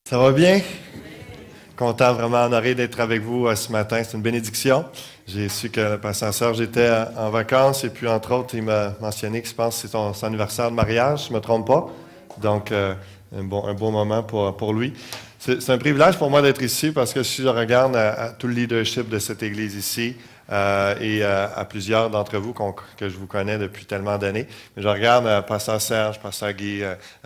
Ça va bien? Content, vraiment honoré d'être avec vous ce matin. C'est une bénédiction. J'ai su que le pasteur Serge était en vacances et puis, entre autres, il m'a mentionné que je pense que c'est son anniversaire de mariage, si je ne me trompe pas. Donc, un bon moment pour lui. C'est un privilège pour moi d'être ici parce que si je regarde à tout le leadership de cette Église ici, et à plusieurs d'entre vous que je vous connais depuis tellement d'années. Mais je regarde Pasteur Serge, Pasteur Guy,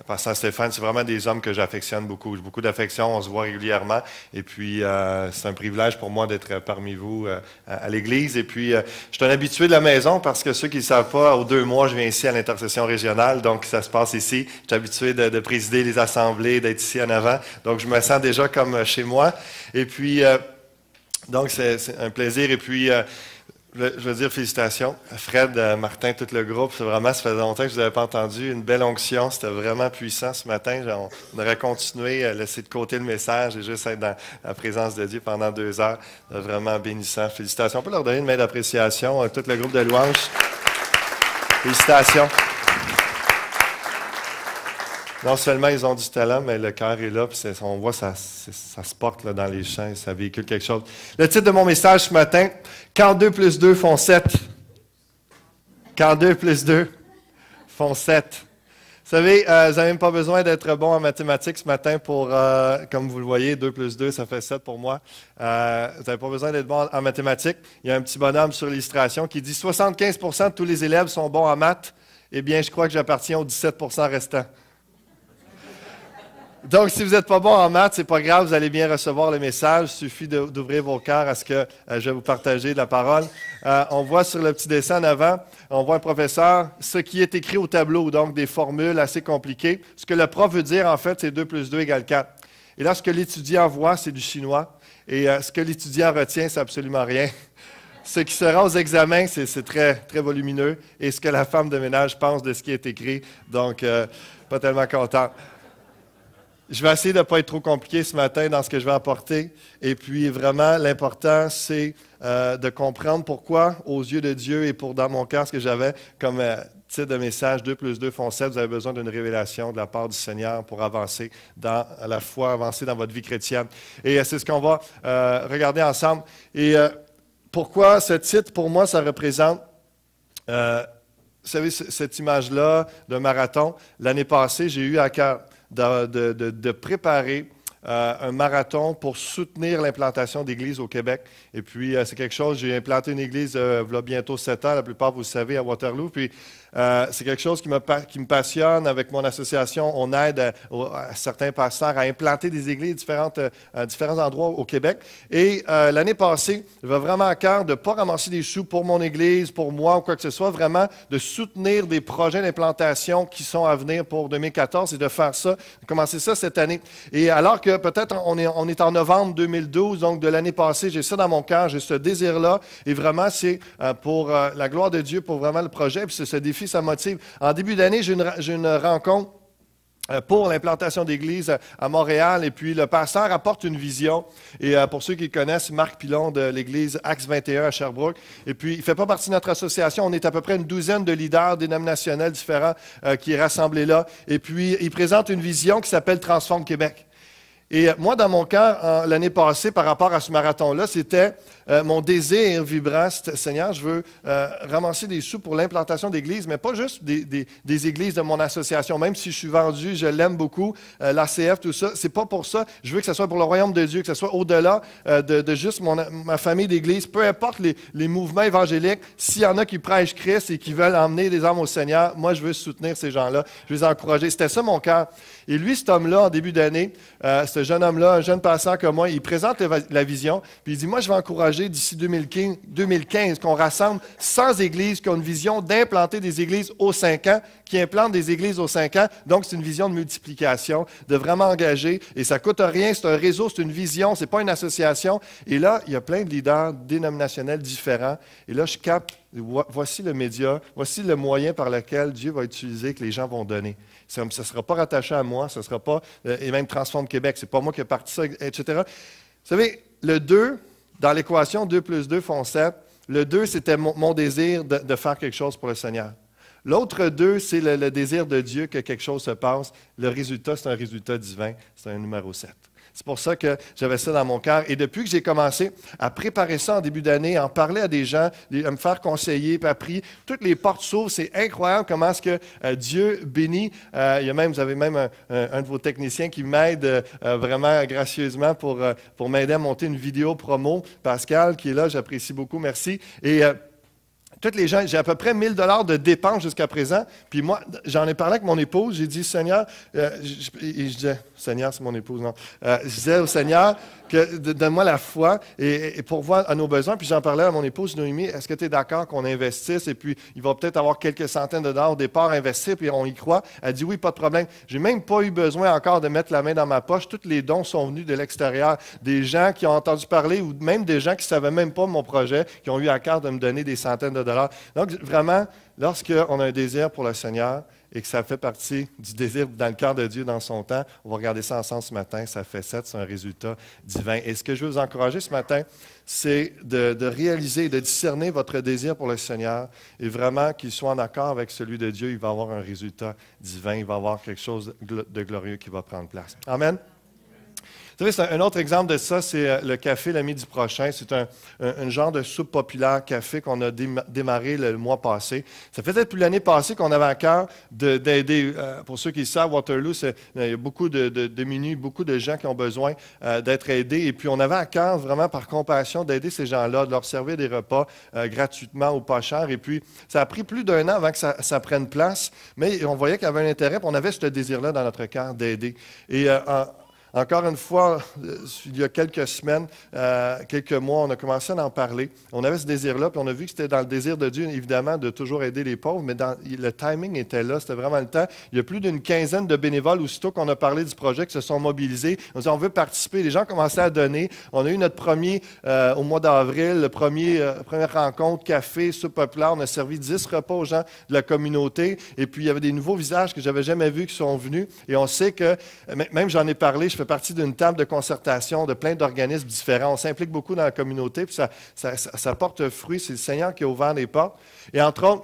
Pasteur Stéphane, c'est vraiment des hommes que j'affectionne beaucoup. J'ai beaucoup d'affection, on se voit régulièrement. Et puis, c'est un privilège pour moi d'être parmi vous à l'Église. Et puis, je suis un habitué de la maison parce que ceux qui ne le savent pas, aux 2 mois, je viens ici à l'intercession régionale. Donc, ça se passe ici. Je suis habitué de présider les assemblées, d'être ici en avant. Donc, je me sens déjà comme chez moi. Et puis, donc, c'est un plaisir. Et puis, je veux dire félicitations. Fred, Martin, tout le groupe. Ça faisait longtemps que je ne vous avais pas entendu. Une belle onction. C'était vraiment puissant ce matin. On aurait continué, laisser de côté le message et juste être dans la présence de Dieu pendant 2 heures. Vraiment bénissant. Félicitations. On peut leur donner une main d'appréciation. Tout le groupe de louanges. Félicitations. Non seulement ils ont du talent, mais le cœur est là, puis on voit ça se porte là, dans les chants, ça véhicule quelque chose. Le titre de mon message ce matin, « Quand 2 plus 2 font 7 ». Quand 2 plus 2 font 7. Vous savez, vous n'avez même pas besoin d'être bon en mathématiques ce matin pour, comme vous le voyez, 2 plus 2, ça fait 7 pour moi. Vous n'avez pas besoin d'être bon en mathématiques. Il y a un petit bonhomme sur l'illustration qui dit « 75% de tous les élèves sont bons en maths. Eh bien, je crois que j'appartiens aux 17% restants. » Donc, si vous n'êtes pas bon en maths, c'est pas grave, vous allez bien recevoir le message. Il suffit d'ouvrir vos cœurs à ce que je vais vous partager de la parole. On voit sur le petit dessin en avant, on voit un professeur, ce qui est écrit au tableau, donc des formules assez compliquées. Ce que le prof veut dire, en fait, c'est 2 plus 2 égale 4. Et là, ce que l'étudiant voit, c'est du chinois. Et ce que l'étudiant retient, c'est absolument rien. Ce qui sera aux examens, c'est très, très volumineux. Et ce que la femme de ménage pense de ce qui est écrit, donc pas tellement content. Je vais essayer de ne pas être trop compliqué ce matin dans ce que je vais apporter. Et puis, vraiment, l'important, c'est de comprendre pourquoi, aux yeux de Dieu et dans mon cœur, ce que j'avais comme titre de message, 2 plus 2 font 7, vous avez besoin d'une révélation de la part du Seigneur pour avancer dans la foi, avancer dans votre vie chrétienne. Et c'est ce qu'on va regarder ensemble. Et pourquoi ce titre, pour moi, ça représente... vous savez, cette image-là de marathon, l'année passée, j'ai eu à cœur de préparer un marathon pour soutenir l'implantation d'églises au Québec. Et puis, c'est quelque chose, j'ai implanté une église il y a bientôt 7 ans, la plupart, vous le savez, à Waterloo. Puis, c'est quelque chose qui me passionne. Avec mon association, on aide à certains pasteurs à implanter des églises à différents endroits au Québec. Et l'année passée, j'avais vraiment à cœur de ne pas ramasser des sous pour mon église, pour moi ou quoi que ce soit, vraiment de soutenir des projets d'implantation qui sont à venir pour 2014 et de faire ça, de commencer ça cette année. Et alors que peut-être on est en novembre 2012, donc de l'année passée, j'ai ça dans mon cœur, j'ai ce désir-là. Et vraiment, c'est pour la gloire de Dieu, pour vraiment le projet. Puis c'est ce défi, ça motive. En début d'année, j'ai une rencontre pour l'implantation d'église à Montréal. Et puis, le pasteur apporte une vision. Et pour ceux qui connaissent, Marc Pilon de l'église Axe 21 à Sherbrooke. Et puis, il ne fait pas partie de notre association. On est à peu près une douzaine de leaders dénominationnels différents qui est rassemblés là. Et puis, il présente une vision qui s'appelle Transforme Québec. Et moi, dans mon cœur, l'année passée, par rapport à ce marathon-là, c'était mon désir vibrant. Seigneur, je veux ramasser des sous pour l'implantation d'églises, mais pas juste des églises de mon association. Même si je suis vendu, je l'aime beaucoup, l'ACF, tout ça, c'est pas pour ça. Je veux que ce soit pour le royaume de Dieu, que ce soit au-delà de juste ma famille d'église. Peu importe les mouvements évangéliques, s'il y en a qui prêchent Christ et qui veulent emmener des âmes au Seigneur, moi, je veux soutenir ces gens-là. Je veux les encourager. C'était ça mon cœur. Et lui, cet homme-là, en début d'année, ce jeune homme-là, un jeune pasteur comme moi, il présente la vision, puis il dit, moi, je vais encourager d'ici 2015 qu'on rassemble 100 églises qui ont une vision d'implanter des églises aux 5 ans, qui implantent des églises aux 5 ans. Donc, c'est une vision de multiplication, de vraiment engager, et ça ne coûte rien, c'est un réseau, c'est une vision, ce n'est pas une association. Et là, il y a plein de leaders dénominationnels différents, et là, je capte, voici le média, voici le moyen par lequel Dieu va utiliser, que les gens vont donner. Ça ne sera pas rattaché à moi, ça ne sera pas, et même Transforme Québec, c'est pas moi qui ai parti ça, etc. Vous savez, le 2, dans l'équation 2 plus 2 font 7, le 2, c'était mon désir de faire quelque chose pour le Seigneur. L'autre 2, c'est le désir de Dieu que quelque chose se passe. Le résultat, c'est un résultat divin, c'est un numéro 7. C'est pour ça que j'avais ça dans mon cœur. Et depuis que j'ai commencé à préparer ça en début d'année, à en parler à des gens, à me faire conseiller, puis à prier, toutes les portes s'ouvrent. C'est incroyable comment est-ce que Dieu bénit. Vous avez même un de vos techniciens qui m'aide vraiment gracieusement pour m'aider à monter une vidéo promo. Pascal, qui est là, j'apprécie beaucoup, merci. Et toutes les gens, j'ai à peu près 1 000 $ de dépenses jusqu'à présent. Puis moi, j'en ai parlé avec mon épouse. J'ai dit, Seigneur, je disais, Seigneur, c'est mon épouse, non. Je disais au Seigneur, donne-moi la foi et pour voir à nos besoins. Puis j'en parlais à mon épouse, Noémie, est-ce que tu es d'accord qu'on investisse? Et puis, il va peut-être avoir quelques centaines de dollars au départ à investir, puis on y croit. Elle dit, oui, pas de problème. J'ai même pas eu besoin encore de mettre la main dans ma poche. Tous les dons sont venus de l'extérieur. Des gens qui ont entendu parler ou même des gens qui ne savaient même pas mon projet, qui ont eu à cœur de me donner des centaines de dollars. Donc, vraiment, lorsqu'on a un désir pour le Seigneur et que ça fait partie du désir dans le cœur de Dieu dans son temps, on va regarder ça ensemble ce matin, ça fait 7, c'est un résultat divin. Et ce que je veux vous encourager ce matin, c'est de réaliser, de discerner votre désir pour le Seigneur et vraiment qu'il soit en accord avec celui de Dieu. Il va avoir un résultat divin, il va avoir quelque chose de glorieux qui va prendre place. Amen. Vous savez, c'est un autre exemple de ça, c'est le café le midi prochain. C'est un genre de soupe populaire café qu'on a démarré le mois passé. Ça faisait depuis l'année passée qu'on avait à cœur d'aider. Pour ceux qui savent, Waterloo, il y a beaucoup de démunis, beaucoup de gens qui ont besoin d'être aidés. Et puis, on avait à cœur, vraiment par compassion, d'aider ces gens-là, de leur servir des repas gratuitement ou pas cher. Et puis, ça a pris plus d'1 an avant que ça prenne place. Mais on voyait qu'il y avait un intérêt, puis on avait ce désir-là dans notre cœur d'aider. Et encore une fois, il y a quelques semaines, quelques mois, on a commencé à en parler. On avait ce désir-là, puis on a vu que c'était dans le désir de Dieu, évidemment, de toujours aider les pauvres, mais le timing était là, c'était vraiment le temps. Il y a plus d'une quinzaine de bénévoles, aussitôt qu'on a parlé du projet, qui se sont mobilisés. On dit, on veut participer. Les gens commençaient à donner. On a eu notre premier, au mois d'avril, première rencontre, café, soupe populaire. On a servi 10 repas aux gens de la communauté. Et puis, il y avait des nouveaux visages que je n'avais jamais vus qui sont venus. Et on sait que, même j'en ai parlé, je fais partie d'une table de concertation de plein d'organismes différents. On s'implique beaucoup dans la communauté, puis ça porte fruit. C'est le Seigneur qui a ouvert les portes. Et entre autres,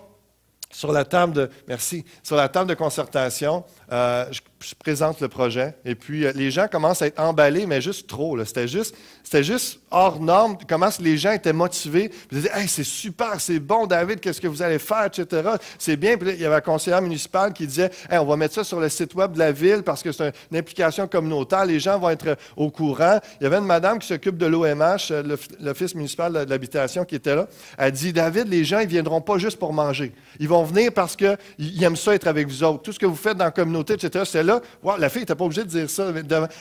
sur la table de concertation, je présente le projet. Et puis, les gens commencent à être emballés, mais juste trop. C'était juste hors norme. Comment les gens étaient motivés. Ils disaient, hey, c'est super, c'est bon, David, qu'est-ce que vous allez faire, etc. C'est bien. Puis là, il y avait un conseiller municipal qui disait, hey, on va mettre ça sur le site web de la ville parce que c'est une implication communautaire. Les gens vont être au courant. Il y avait une madame qui s'occupe de l'OMH, l'Office municipal de l'habitation, qui était là. Elle dit, David, les gens, ils ne viendront pas juste pour manger. Ils vont venir parce qu'ils aiment ça être avec vous autres. Tout ce que vous faites dans la communauté, etc., c'est là. Wow, la fille n'était pas obligée de dire ça.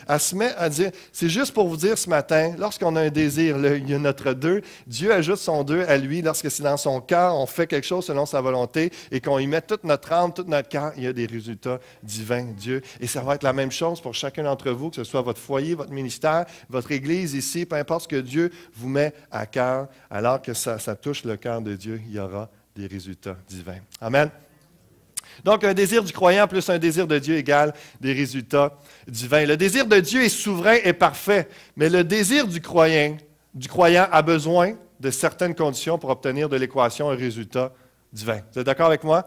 Elle se met à dire, c'est juste pour vous dire ce matin, lorsqu'on a un désir, là, il y a notre 2. Dieu ajoute son 2 à lui. Lorsque c'est dans son cœur, on fait quelque chose selon sa volonté et qu'on y met toute notre âme, tout notre cœur, il y a des résultats divins, Dieu. Et ça va être la même chose pour chacun d'entre vous, que ce soit votre foyer, votre ministère, votre église ici, peu importe ce que Dieu vous met à cœur, alors que ça touche le cœur de Dieu, il y aura des résultats divins. Amen. Donc, un désir du croyant plus un désir de Dieu égale des résultats divins. Le désir de Dieu est souverain et parfait, mais le désir du croyant a besoin de certaines conditions pour obtenir de l'équation un résultat divin. Vous êtes d'accord avec moi?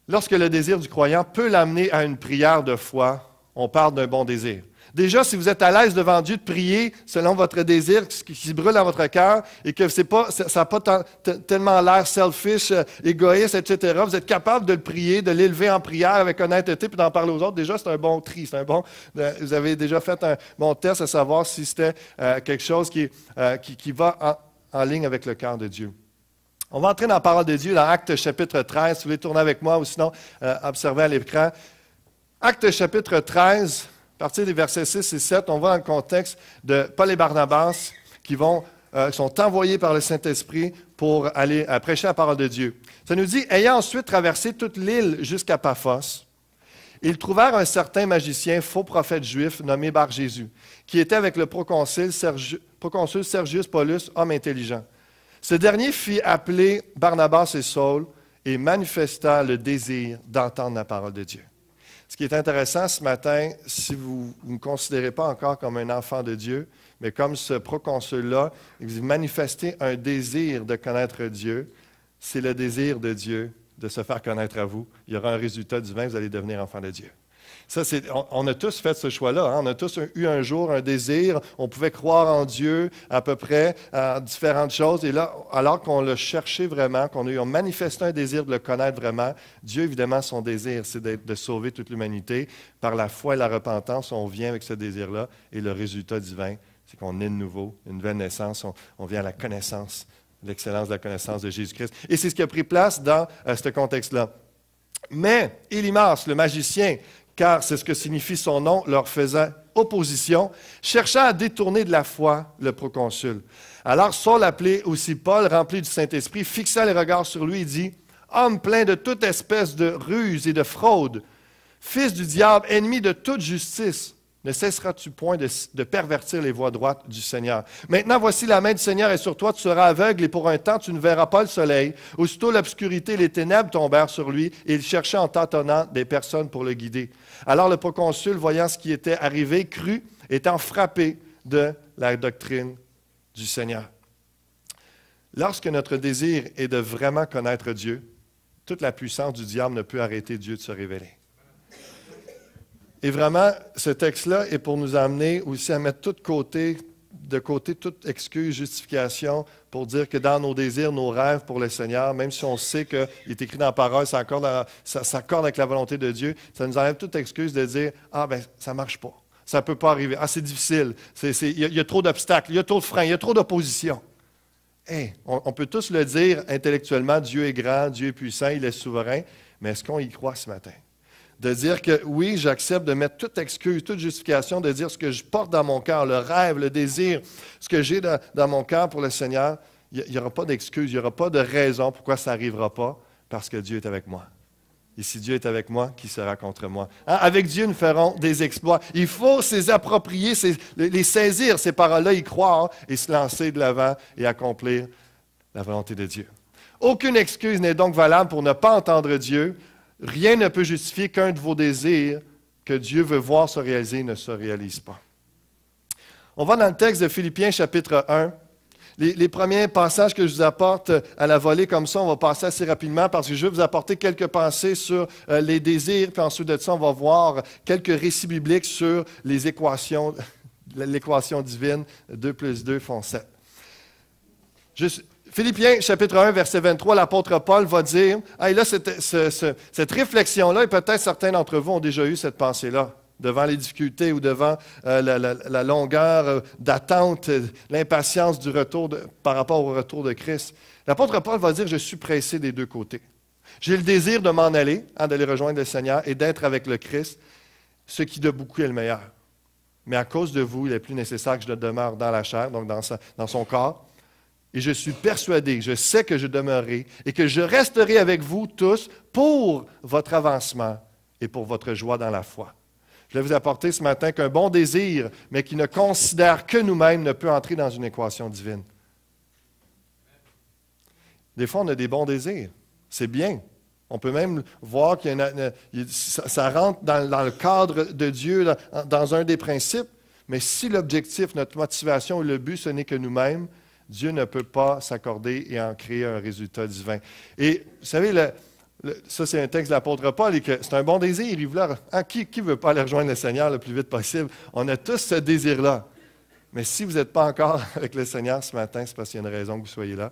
Lorsque le désir du croyant peut l'amener à une prière de foi, on parle d'un bon désir. Déjà, si vous êtes à l'aise devant Dieu de prier selon votre désir, ce qui brûle dans votre cœur, et que ça n'a pas tellement l'air selfish, égoïste, etc., vous êtes capable de le prier, de l'élever en prière avec honnêteté, puis d'en parler aux autres, déjà, c'est un bon tri. Vous avez déjà fait un bon test à savoir si c'était quelque chose qui va en ligne avec le cœur de Dieu. On va entrer dans la parole de Dieu dans Actes chapitre 13. Si vous voulez tourner avec moi, ou sinon, observez à l'écran. Actes chapitre 13. À partir des versets 6 et 7, on va dans le contexte de Paul et Barnabas qui sont envoyés par le Saint-Esprit pour aller prêcher la parole de Dieu. Ça nous dit, ayant ensuite traversé toute l'île jusqu'à Paphos, ils trouvèrent un certain magicien, faux prophète juif, nommé Bar-Jésus, qui était avec le proconsul Sergius Paulus, homme intelligent. Ce dernier fit appeler Barnabas et Saul et manifesta le désir d'entendre la parole de Dieu. Ce qui est intéressant ce matin, si vous ne me considérez pas encore comme un enfant de Dieu, mais comme ce proconsul-là, vous manifestez un désir de connaître Dieu, c'est le désir de Dieu de se faire connaître à vous. Il y aura un résultat divin, vous allez devenir enfant de Dieu. Ça, on a tous fait ce choix-là. Hein? On a tous eu un jour un désir. On pouvait croire en Dieu à peu près, à différentes choses. Et là, alors qu'on l'a cherché vraiment, on manifesté un désir de le connaître vraiment, Dieu, évidemment, son désir, c'est de sauver toute l'humanité. Par la foi et la repentance, on vient avec ce désir-là. Et le résultat divin, c'est qu'on est de nouveau, une nouvelle naissance. On vient à la connaissance, l'excellence de la connaissance de Jésus-Christ. Et c'est ce qui a pris place dans ce contexte-là. Mais Élymas, le magicien, car c'est ce que signifie son nom, leur faisait opposition, chercha à détourner de la foi le proconsul. Alors Saul, appelé aussi Paul, rempli du Saint-Esprit, fixa les regards sur lui et dit, « Homme plein de toute espèce de ruse et de fraude, fils du diable, ennemi de toute justice, ne cesseras-tu point de pervertir les voies droites du Seigneur? Maintenant, voici la main du Seigneur est sur toi, tu seras aveugle et pour un temps, tu ne verras pas le soleil. Aussitôt, l'obscurité et les ténèbres tombèrent sur lui et il cherchait en tâtonnant des personnes pour le guider. Alors le proconsul, voyant ce qui était arrivé, crut, étant frappé de la doctrine du Seigneur. Lorsque notre désir est de vraiment connaître Dieu, toute la puissance du diable ne peut arrêter Dieu de se révéler. Et vraiment, ce texte-là est pour nous amener aussi à mettre de côté toute excuse, justification, pour dire que dans nos désirs, nos rêves pour le Seigneur, même si on sait qu'il est écrit dans la parole, ça s'accorde avec la volonté de Dieu, ça nous enlève toute excuse de dire « Ah, ben ça ne marche pas, ça ne peut pas arriver, ah, c'est difficile, il y a trop d'obstacles, il y a trop de freins, il y a trop d'opposition. » Hey, on peut tous le dire intellectuellement, Dieu est grand, Dieu est puissant, il est souverain, mais est-ce qu'on y croit ce matin? De dire que oui, j'accepte de mettre toute excuse, toute justification, de dire ce que je porte dans mon cœur, le rêve, le désir, ce que j'ai dans mon cœur pour le Seigneur, il n'y aura pas d'excuse, il n'y aura pas de raison pourquoi ça n'arrivera pas, parce que Dieu est avec moi. Et si Dieu est avec moi, qui sera contre moi? Hein? Avec Dieu, nous ferons des exploits. Il faut s'y approprier, les saisir, ces paroles-là, y croire et se lancer de l'avant et accomplir la volonté de Dieu. Aucune excuse n'est donc valable pour ne pas entendre Dieu. Rien ne peut justifier qu'un de vos désirs que Dieu veut voir se réaliser ne se réalise pas. On va dans le texte de Philippiens, chapitre 1. Les premiers passages que je vous apporte à la volée comme ça, on va passer assez rapidement parce que je vais vous apporter quelques pensées sur les désirs, puis ensuite de ça, on va voir quelques récits bibliques sur les équations, l'équation divine, 2 plus 2 font 7. Philippiens, chapitre 1, verset 23, l'apôtre Paul va dire, hey, là, cette réflexion-là, et peut-être certains d'entre vous ont déjà eu cette pensée-là, devant les difficultés ou devant la longueur d'attente, l'impatience du retour par rapport au retour de Christ. L'apôtre Paul va dire, je suis pressé des deux côtés. J'ai le désir de m'en aller, d'aller rejoindre le Seigneur et d'être avec le Christ, ce qui de beaucoup est le meilleur. Mais à cause de vous, il est plus nécessaire que je demeure dans la chair, donc dans son corps. Et je suis persuadé, je sais que je demeurerai et que je resterai avec vous tous pour votre avancement et pour votre joie dans la foi. Je vais vous apporter ce matin qu'un bon désir, mais qui ne considère que nous-mêmes, ne peut entrer dans une équation divine. Des fois, on a des bons désirs. C'est bien. On peut même voir que ça rentre dans le cadre de Dieu, dans un des principes. Mais si l'objectif, notre motivation ou le but, ce n'est que nous-mêmes, Dieu ne peut pas s'accorder et en créer un résultat divin. Et vous savez, ça c'est un texte de l'apôtre Paul, et que c'est un bon désir. Il voulait, qui ne veut pas aller rejoindre le Seigneur le plus vite possible? On a tous ce désir-là. Mais si vous n'êtes pas encore avec le Seigneur ce matin, c'est parce qu'il y a une raison que vous soyez là.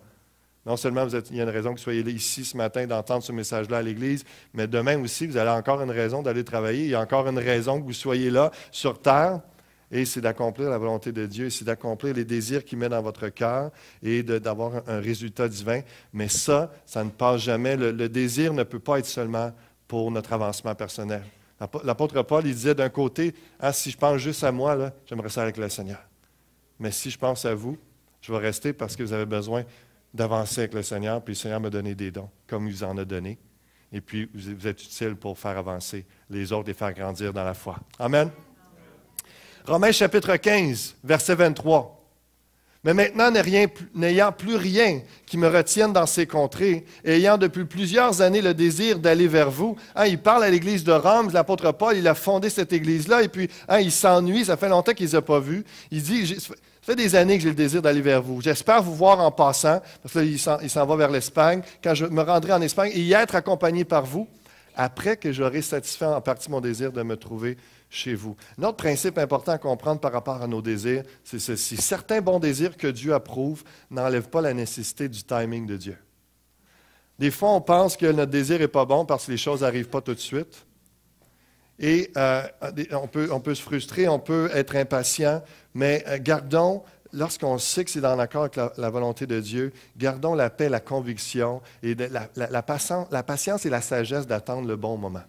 Non seulement il y a une raison que vous soyez là ici ce matin, d'entendre ce message-là à l'Église, mais demain aussi, vous avez encore une raison d'aller travailler. Il y a encore une raison que vous soyez là sur terre. Et c'est d'accomplir la volonté de Dieu, c'est d'accomplir les désirs qu'il met dans votre cœur et d'avoir un résultat divin. Mais ça ne passe jamais. Le désir ne peut pas être seulement pour notre avancement personnel. L'apôtre Paul, il disait d'un côté, si je pense juste à moi, là, j'aimerais ça avec le Seigneur. Mais si je pense à vous, je vais rester parce que vous avez besoin d'avancer avec le Seigneur, puis le Seigneur m'a donné des dons, comme il vous en a donné. Et puis, vous êtes utile pour faire avancer les autres et faire grandir dans la foi. Amen. Romains chapitre 15, verset 23. Mais maintenant, n'ayant plus rien qui me retienne dans ces contrées, et ayant depuis plusieurs années le désir d'aller vers vous, il parle à l'église de Rome, l'apôtre Paul, il a fondé cette église-là, et puis il s'ennuie, ça fait longtemps qu'il ne les a pas vus. Il dit, ça fait des années que j'ai le désir d'aller vers vous. J'espère vous voir en passant, parce qu'il s'en va vers l'Espagne, quand je me rendrai en Espagne, et y être accompagné par vous, après que j'aurai satisfait en partie mon désir de me trouver chez vous. Un autre principe important à comprendre par rapport à nos désirs, c'est ceci. Certains bons désirs que Dieu approuve n'enlèvent pas la nécessité du timing de Dieu. Des fois, on pense que notre désir n'est pas bon parce que les choses n'arrivent pas tout de suite. Et on peut se frustrer, on peut être impatient, mais gardons, lorsqu'on sait que c'est dans l'accord avec la volonté de Dieu, gardons la paix, la conviction et la patience et la sagesse d'attendre le bon moment.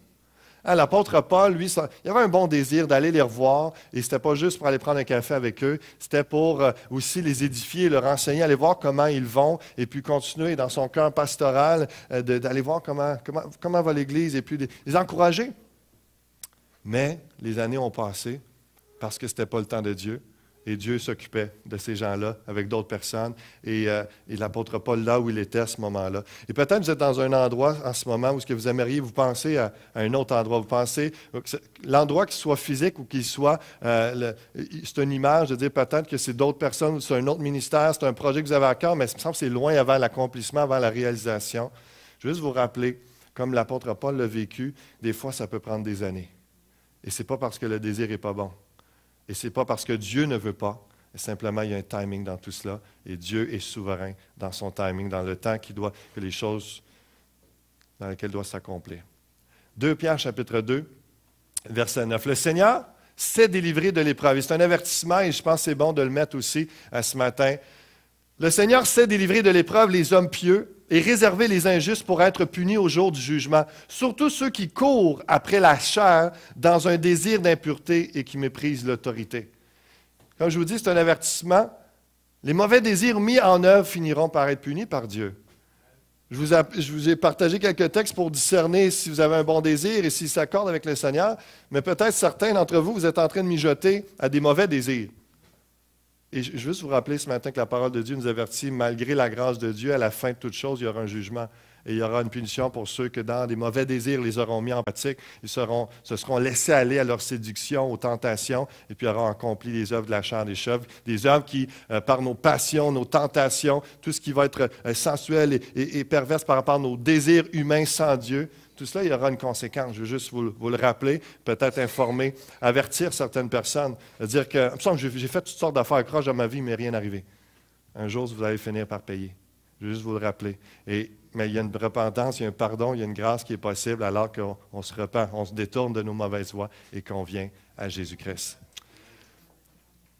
Hein, l'apôtre Paul, lui, il avait un bon désir d'aller les revoir, et ce n'était pas juste pour aller prendre un café avec eux, c'était pour aussi les édifier, leur enseigner, aller voir comment ils vont, et puis continuer dans son cœur pastoral, d'aller voir comment va l'Église, et puis les encourager. Mais les années ont passé, parce que ce n'était pas le temps de Dieu, et Dieu s'occupait de ces gens-là avec d'autres personnes. Et l'apôtre Paul, là où il était à ce moment-là. Et peut-être que vous êtes dans un endroit en ce moment où ce que vous aimeriez, vous pensez à un autre endroit. Vous pensez, l'endroit qu'il soit physique ou qu'il soit, c'est une image de dire peut-être que c'est d'autres personnes, c'est un autre ministère, c'est un projet que vous avez à cœur, mais il me semble que c'est loin avant l'accomplissement, avant la réalisation. Je veux juste vous rappeler, comme l'apôtre Paul l'a vécu, des fois ça peut prendre des années. Et ce n'est pas parce que le désir n'est pas bon. Et ce n'est pas parce que Dieu ne veut pas, simplement il y a un timing dans tout cela, et Dieu est souverain dans son timing, dans le temps que les choses dans lesquelles doivent s'accomplir. 2 Pierre, chapitre 2, verset 9. Le Seigneur s'est délivré de l'épreuve. C'est un avertissement, et je pense que c'est bon de le mettre aussi ce matin. Le Seigneur s'est délivré de l'épreuve les hommes pieux et réservé les injustes pour être punis au jour du jugement, surtout ceux qui courent après la chair dans un désir d'impureté et qui méprisent l'autorité. Comme je vous dis, c'est un avertissement. Les mauvais désirs mis en œuvre finiront par être punis par Dieu. Je vous ai partagé quelques textes pour discerner si vous avez un bon désir et s'il s'accorde avec le Seigneur, mais peut-être certains d'entre vous, vous êtes en train de mijoter à des mauvais désirs. Et je veux juste vous rappeler ce matin que la parole de Dieu nous avertit, malgré la grâce de Dieu, à la fin de toute chose, il y aura un jugement. Et il y aura une punition pour ceux que dans des mauvais désirs les auront mis en pratique. Ils se seront laissés aller à leur séduction, aux tentations, et puis auront accompli les œuvres de la chair des cheveux. Des œuvres qui, par nos passions, nos tentations, tout ce qui va être sensuel et perverse par rapport à nos désirs humains sans Dieu, tout cela, il y aura une conséquence. Je veux juste vous le rappeler, peut-être informer, avertir certaines personnes, dire que, il me semble que j'ai fait toutes sortes d'affaires croches dans ma vie, mais rien n'est arrivé. Un jour, vous allez finir par payer. Je veux juste vous le rappeler. Mais il y a une repentance, il y a un pardon, il y a une grâce qui est possible alors qu'on se repent, on se détourne de nos mauvaises voies et qu'on vient à Jésus-Christ.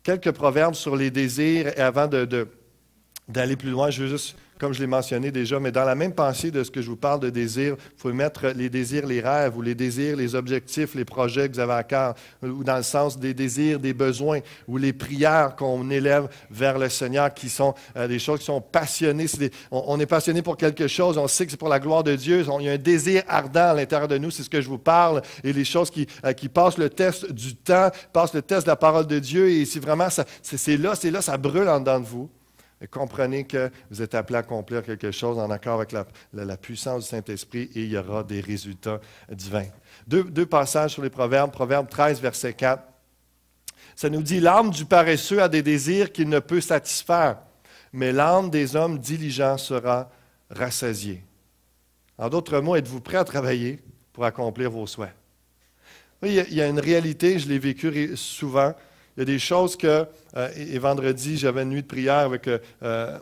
Quelques proverbes sur les désirs et avant d'aller plus loin, je veux juste, comme je l'ai mentionné déjà, mais dans la même pensée de ce que je vous parle de désirs, il faut mettre les désirs, les rêves, ou les désirs, les objectifs, les projets que vous avez à cœur, ou dans le sens des désirs, des besoins, ou les prières qu'on élève vers le Seigneur, qui sont des choses qui sont passionnées. On est passionné pour quelque chose, on sait que c'est pour la gloire de Dieu, il y a un désir ardent à l'intérieur de nous, c'est ce que je vous parle, et les choses qui passent le test du temps, passent le test de la parole de Dieu, et si vraiment, c'est là, ça brûle en dedans de vous. Et comprenez que vous êtes appelé à accomplir quelque chose en accord avec la puissance du Saint-Esprit et il y aura des résultats divins. Deux passages sur les Proverbes. Proverbe 13, verset 4. Ça nous dit « L'âme du paresseux a des désirs qu'il ne peut satisfaire, mais l'âme des hommes diligents sera rassasiée. » En d'autres mots, êtes-vous prêt à travailler pour accomplir vos souhaits? Oui, il y a une réalité, je l'ai vécu souvent. Il y a des choses que, et vendredi, j'avais une nuit de prière avec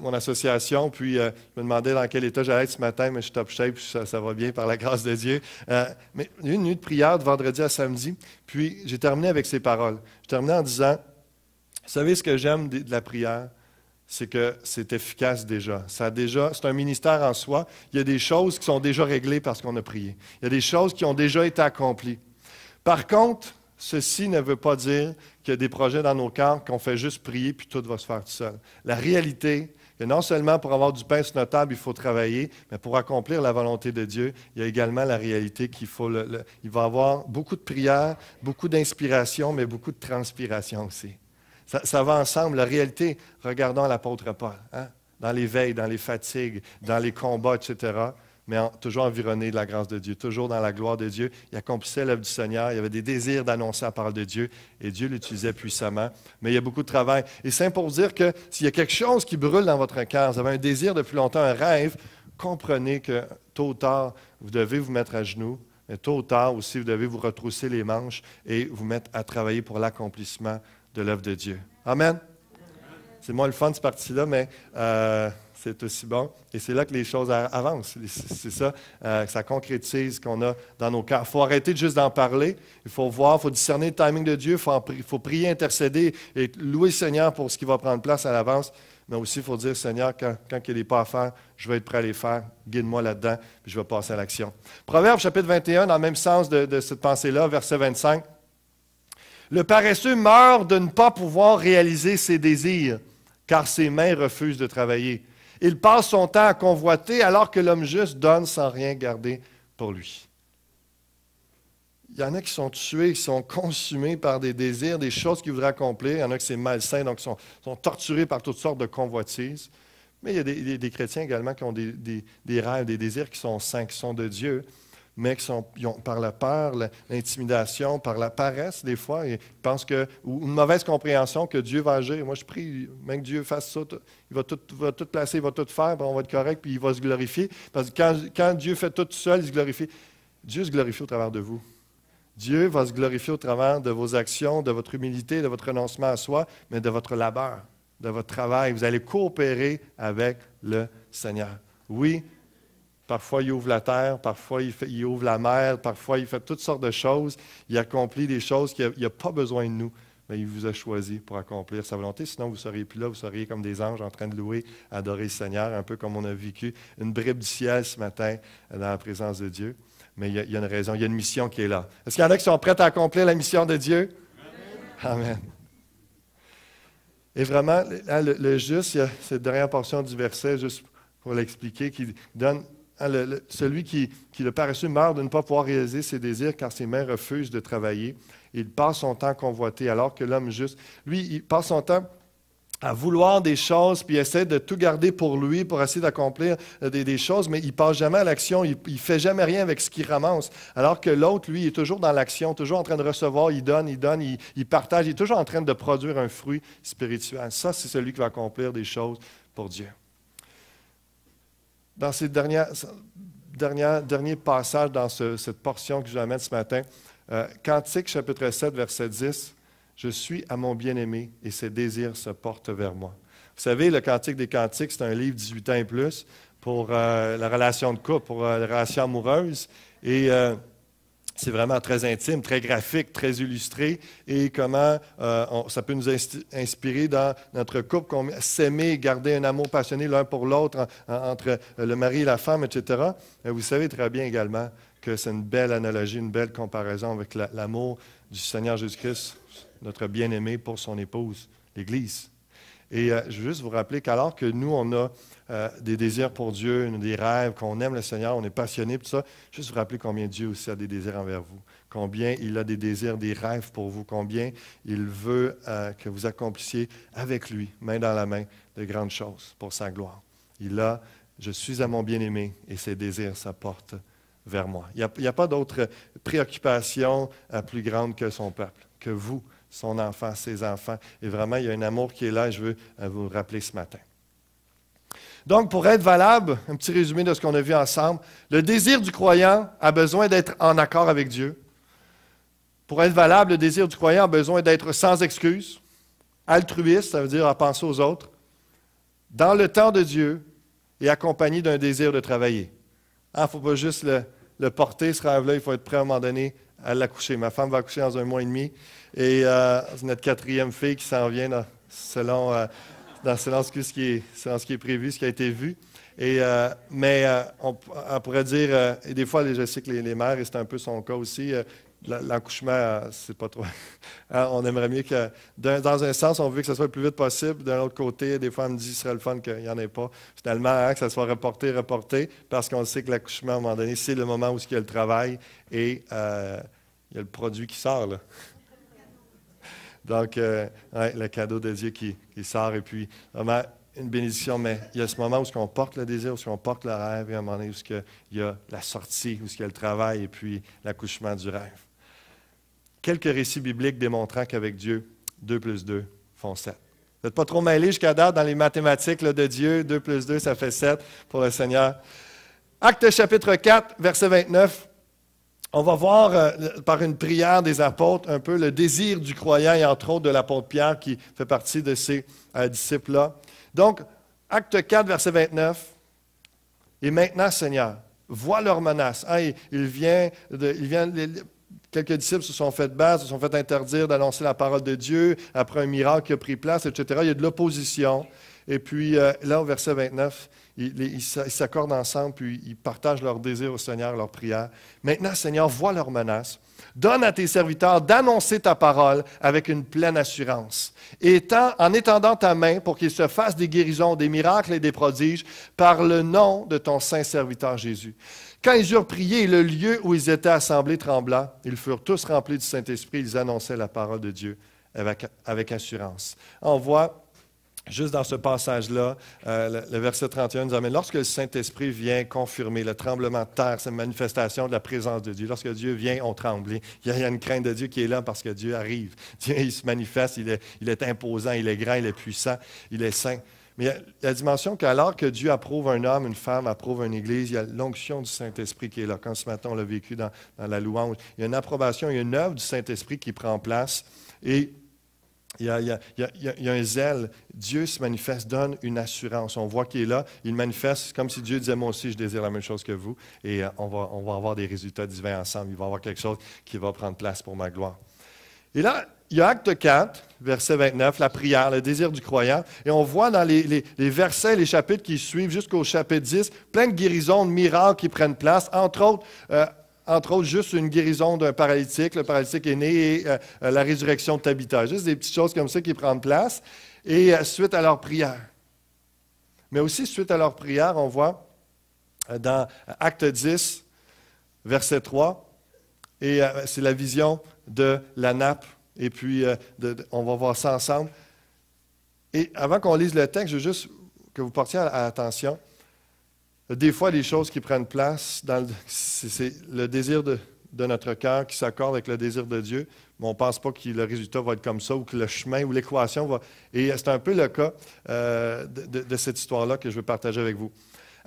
mon association, puis je me demandais dans quel état j'allais être ce matin, mais je suis top shape, ça va bien par la grâce de Dieu. Mais il y a eu une nuit de prière de vendredi à samedi, puis j'ai terminé avec ces paroles. J'ai terminé en disant, vous savez ce que j'aime de la prière? C'est que c'est efficace déjà. C'est un ministère en soi. Il y a des choses qui sont déjà réglées parce qu'on a prié. Il y a des choses qui ont déjà été accomplies. Par contre, ceci ne veut pas dire qu'il y a des projets dans nos cœurs qu'on fait juste prier puis tout va se faire tout seul. La réalité, que non seulement pour avoir du pain sur notre table, il faut travailler, mais pour accomplir la volonté de Dieu, il y a également la réalité qu'il faut il va y avoir beaucoup de prières, beaucoup d'inspiration, mais beaucoup de transpiration aussi. Ça va ensemble. La réalité, regardons l'apôtre Paul, hein? Dans les veilles, dans les fatigues, dans les combats, etc., mais toujours environné de la grâce de Dieu, toujours dans la gloire de Dieu. Il accomplissait l'œuvre du Seigneur, il avait des désirs d'annoncer la parole de Dieu, et Dieu l'utilisait puissamment. Mais il y a beaucoup de travail. Et c'est pour dire que s'il y a quelque chose qui brûle dans votre cœur, vous avez un désir depuis longtemps, un rêve, comprenez que tôt ou tard, vous devez vous mettre à genoux, Mais tôt ou tard aussi, vous devez vous retrousser les manches et vous mettre à travailler pour l'accomplissement de l'œuvre de Dieu. Amen? C'est moins le fun, cette partie-là, mais c'est aussi bon. Et c'est là que les choses avancent. C'est ça, que ça concrétise qu'on a dans nos cœurs. Il faut arrêter de juste d'en parler. Il faut voir, il faut discerner le timing de Dieu. Il faut prier, intercéder et louer le Seigneur pour ce qui va prendre place à l'avance. Mais aussi, il faut dire, Seigneur, quand il y a des pas à faire, je vais être prêt à les faire. Guide-moi là-dedans, puis je vais passer à l'action. Proverbe, chapitre 21, dans le même sens de cette pensée-là, verset 25. Le paresseux meurt de ne pas pouvoir réaliser ses désirs, car ses mains refusent de travailler. Il passe son temps à convoiter, alors que l'homme juste donne sans rien garder pour lui. Il y en a qui sont tués, qui sont consumés par des désirs, des choses qu'ils voudraient accomplir. Il y en a qui c'est malsain, donc sont torturés par toutes sortes de convoitises. Mais il y a des chrétiens également qui ont des rêves, des désirs qui sont saints, qui sont de Dieu, mais qui sont par la peur, l'intimidation, par la paresse, des fois, et ils pensent ou une mauvaise compréhension que Dieu va agir. Moi, je prie, même que Dieu fasse ça, il va tout placer, il va tout faire, puis on va être correct, puis il va se glorifier. Parce que quand Dieu fait tout seul, il se glorifie. Dieu se glorifie au travers de vous. Dieu va se glorifier au travers de vos actions, de votre humilité, de votre renoncement à soi, mais de votre labeur, de votre travail. Vous allez coopérer avec le Seigneur. Oui, parfois, il ouvre la terre, parfois, il ouvre la mer, parfois, il fait toutes sortes de choses. Il accomplit des choses qu'il n'a pas besoin de nous, mais il vous a choisi pour accomplir sa volonté. Sinon, vous ne seriez plus là, vous seriez comme des anges en train de louer, adorer le Seigneur, un peu comme on a vécu une bribe du ciel ce matin dans la présence de Dieu. Mais il y a une raison, il y a une mission qui est là. Est-ce qu'il y en a qui sont prêts à accomplir la mission de Dieu? Amen. Amen. Et vraiment, le juste, il y a cette dernière portion du verset, juste pour l'expliquer, qui donne... celui qui le paresseux meurt de ne pas pouvoir réaliser ses désirs car ses mains refusent de travailler. Il passe son temps à convoiter, alors que l'homme juste, lui, il passe son temps à vouloir des choses, puis il essaie de tout garder pour lui, pour essayer d'accomplir des choses, mais il ne passe jamais à l'action, il ne fait jamais rien avec ce qu'il ramasse. Alors que l'autre, lui, il est toujours dans l'action, toujours en train de recevoir, il donne, il partage, il est toujours en train de produire un fruit spirituel. Ça, c'est celui qui va accomplir des choses pour Dieu. Dans ces derniers passages, dans cette portion que je vous amène ce matin, Cantique, chapitre 7, verset 10, « Je suis à mon bien-aimé et ses désirs se portent vers moi. » Vous savez, le Cantique des Cantiques, c'est un livre 18 ans et plus pour la relation de couple, pour la relation amoureuse. Et c'est vraiment très intime, très graphique, très illustré. Et comment ça peut nous inspirer dans notre couple, s'aimer, garder un amour passionné l'un pour l'autre entre le mari et la femme, etc. Et vous savez très bien également que c'est une belle analogie, une belle comparaison avec l'amour du Seigneur Jésus-Christ, notre bien-aimé pour son épouse, l'Église. Et je veux juste vous rappeler qu'alors que nous, on a des désirs pour Dieu, des rêves, qu'on aime le Seigneur, on est passionné, tout ça, juste vous rappeler combien Dieu aussi a des désirs envers vous, combien il a des désirs, des rêves pour vous, combien il veut que vous accomplissiez avec lui, main dans la main, de grandes choses pour sa gloire. Il a « Je suis à mon bien-aimé et ses désirs s'apportent vers moi ». Il n'y a pas d'autre préoccupation plus grande que son peuple, que vous, son enfant, ses enfants. Et vraiment, il y a un amour qui est là et je veux vous le rappeler ce matin. Donc, pour être valable, un petit résumé de ce qu'on a vu ensemble, le désir du croyant a besoin d'être en accord avec Dieu. Pour être valable, le désir du croyant a besoin d'être sans excuse, altruiste, ça veut dire à penser aux autres, dans le temps de Dieu et accompagné d'un désir de travailler. Il ne faut pas juste le porter, ce rêve-là, il faut être prêt à un moment donné à l'accoucher. Ma femme va accoucher dans 1 mois et demi et c'est notre 4e fille qui s'en vient selon ce qui est prévu, ce qui a été vu. Mais on pourrait dire, et des fois, je sais que les mères, et c'est un peu son cas aussi, l'accouchement, c'est pas trop. On aimerait mieux que, dans un sens, on veut que ce soit le plus vite possible. D'un autre côté, des fois, on me dit que ce serait le fun qu'il n'y en ait pas. Finalement, que ça soit reporté, parce qu'on sait que l'accouchement, à un moment donné, c'est le moment où il y a le travail et il y a le produit qui sort, là. Donc, le cadeau de Dieu qui sort, et puis, vraiment, une bénédiction, mais il y a ce moment où on porte le désir, où on porte le rêve, et à un moment donné où il y a la sortie, où il y a le travail, et puis l'accouchement du rêve. Quelques récits bibliques démontrant qu'avec Dieu, 2 plus 2 font 7. Vous n'êtes pas trop mêlés jusqu'à date dans les mathématiques là, de Dieu, 2 plus 2, ça fait 7 pour le Seigneur. Actes chapitre 4, verset 29. On va voir par une prière des apôtres un peu le désir du croyant et entre autres de l'apôtre Pierre qui fait partie de ces disciples-là. Donc, acte 4, verset 29. « Et maintenant, Seigneur, vois leurs menaces. » Quelques disciples se sont fait battre, se sont fait interdire d'annoncer la parole de Dieu après un miracle qui a pris place, etc. Il y a de l'opposition. Et puis là, au verset 29, ils s'accordent ensemble, puis ils partagent leur désir au Seigneur, leur prière. Maintenant, Seigneur, vois leurs menaces. Donne à tes serviteurs d'annoncer ta parole avec une pleine assurance. En étendant ta main pour qu'ils se fassent des guérisons, des miracles et des prodiges par le nom de ton saint serviteur Jésus. Quand ils eurent prié, le lieu où ils étaient assemblés trembla. Ils furent tous remplis du Saint-Esprit. Ils annonçaient la parole de Dieu avec assurance. On voit, juste dans ce passage-là, le verset 31 nous amène, lorsque le Saint-Esprit vient confirmer le tremblement de terre, cette manifestation de la présence de Dieu, lorsque Dieu vient, on tremble. Il y a une crainte de Dieu qui est là parce que Dieu arrive. Dieu, il se manifeste, il est imposant, il est grand, il est puissant, il est saint. Mais il y a la dimension qu'alors que Dieu approuve un homme, une femme, approuve une église, il y a l'onction du Saint-Esprit qui est là. Comme ce matin, on l'a vécu dans la louange. Il y a une approbation, il y a une œuvre du Saint-Esprit qui prend place. Et il y a un zèle. Dieu se manifeste, donne une assurance. On voit qu'il est là. Il manifeste comme si Dieu disait, moi aussi, je désire la même chose que vous. Et on va avoir des résultats divins ensemble. Il va y avoir quelque chose qui va prendre place pour ma gloire. Et là, il y a acte 4, verset 29, la prière, le désir du croyant. Et on voit dans les versets, les chapitres qui suivent jusqu'au chapitre 10, plein de guérisons, de miracles qui prennent place. Entre autres, juste une guérison d'un paralytique. Le paralytique est né et la résurrection de Tabitha. Juste des petites choses comme ça qui prennent place. Et suite à leur prière. Mais aussi, suite à leur prière, on voit dans acte 10, verset 3, et c'est la vision de la nappe. Et puis, on va voir ça ensemble. Et avant qu'on lise le texte, je veux juste que vous portiez à attention. Des fois, les choses qui prennent place, c'est le désir de notre cœur qui s'accorde avec le désir de Dieu, mais on ne pense pas que le résultat va être comme ça ou que le chemin ou l'équation va... Et c'est un peu le cas de cette histoire-là que je veux partager avec vous.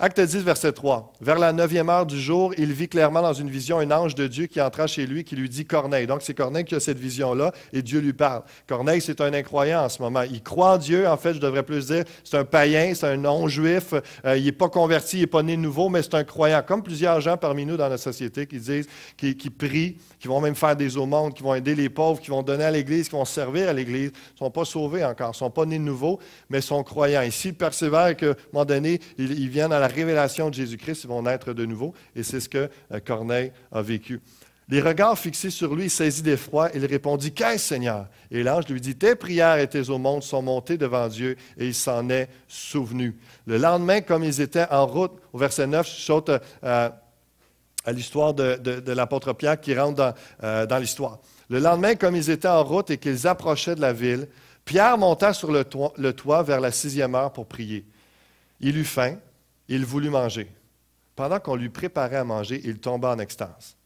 Acte 10, verset 3. « Vers la 9e heure du jour, il vit clairement dans une vision un ange de Dieu qui entra chez lui, qui lui dit « Corneille ». Donc, c'est Corneille qui a cette vision-là et Dieu lui parle. Corneille, c'est un incroyant en ce moment. Il croit en Dieu, en fait, je devrais plus dire. C'est un païen, c'est un non-juif. Il n'est pas converti, il n'est pas né nouveau, mais c'est un croyant. Comme plusieurs gens parmi nous dans notre société qui disent, qui prient, qui vont même faire des aumônes, qui vont aider les pauvres, qui vont donner à l'Église, qui vont servir à l'Église, ne sont pas sauvés encore, ne sont pas nés de nouveau, mais sont croyants. Et s'ils persévèrent qu'à un moment donné, ils viennent à la révélation de Jésus-Christ, ils vont naître de nouveau. Et c'est ce que Corneille a vécu. Les regards fixés sur lui, il saisit d'effroi. Il répondit, « Qu'est-ce, Seigneur? » Et l'ange lui dit, « Tes prières et tes aumônes sont montées devant Dieu, et il s'en est souvenu. » Le lendemain, comme ils étaient en route, au verset 9, je saute à l'histoire de l'apôtre Pierre qui rentre dans l'histoire. Le lendemain, comme ils étaient en route et qu'ils approchaient de la ville, Pierre monta sur le toit vers la 6e heure pour prier. Il eut faim. Il voulut manger. Pendant qu'on lui préparait à manger, il tomba en extase.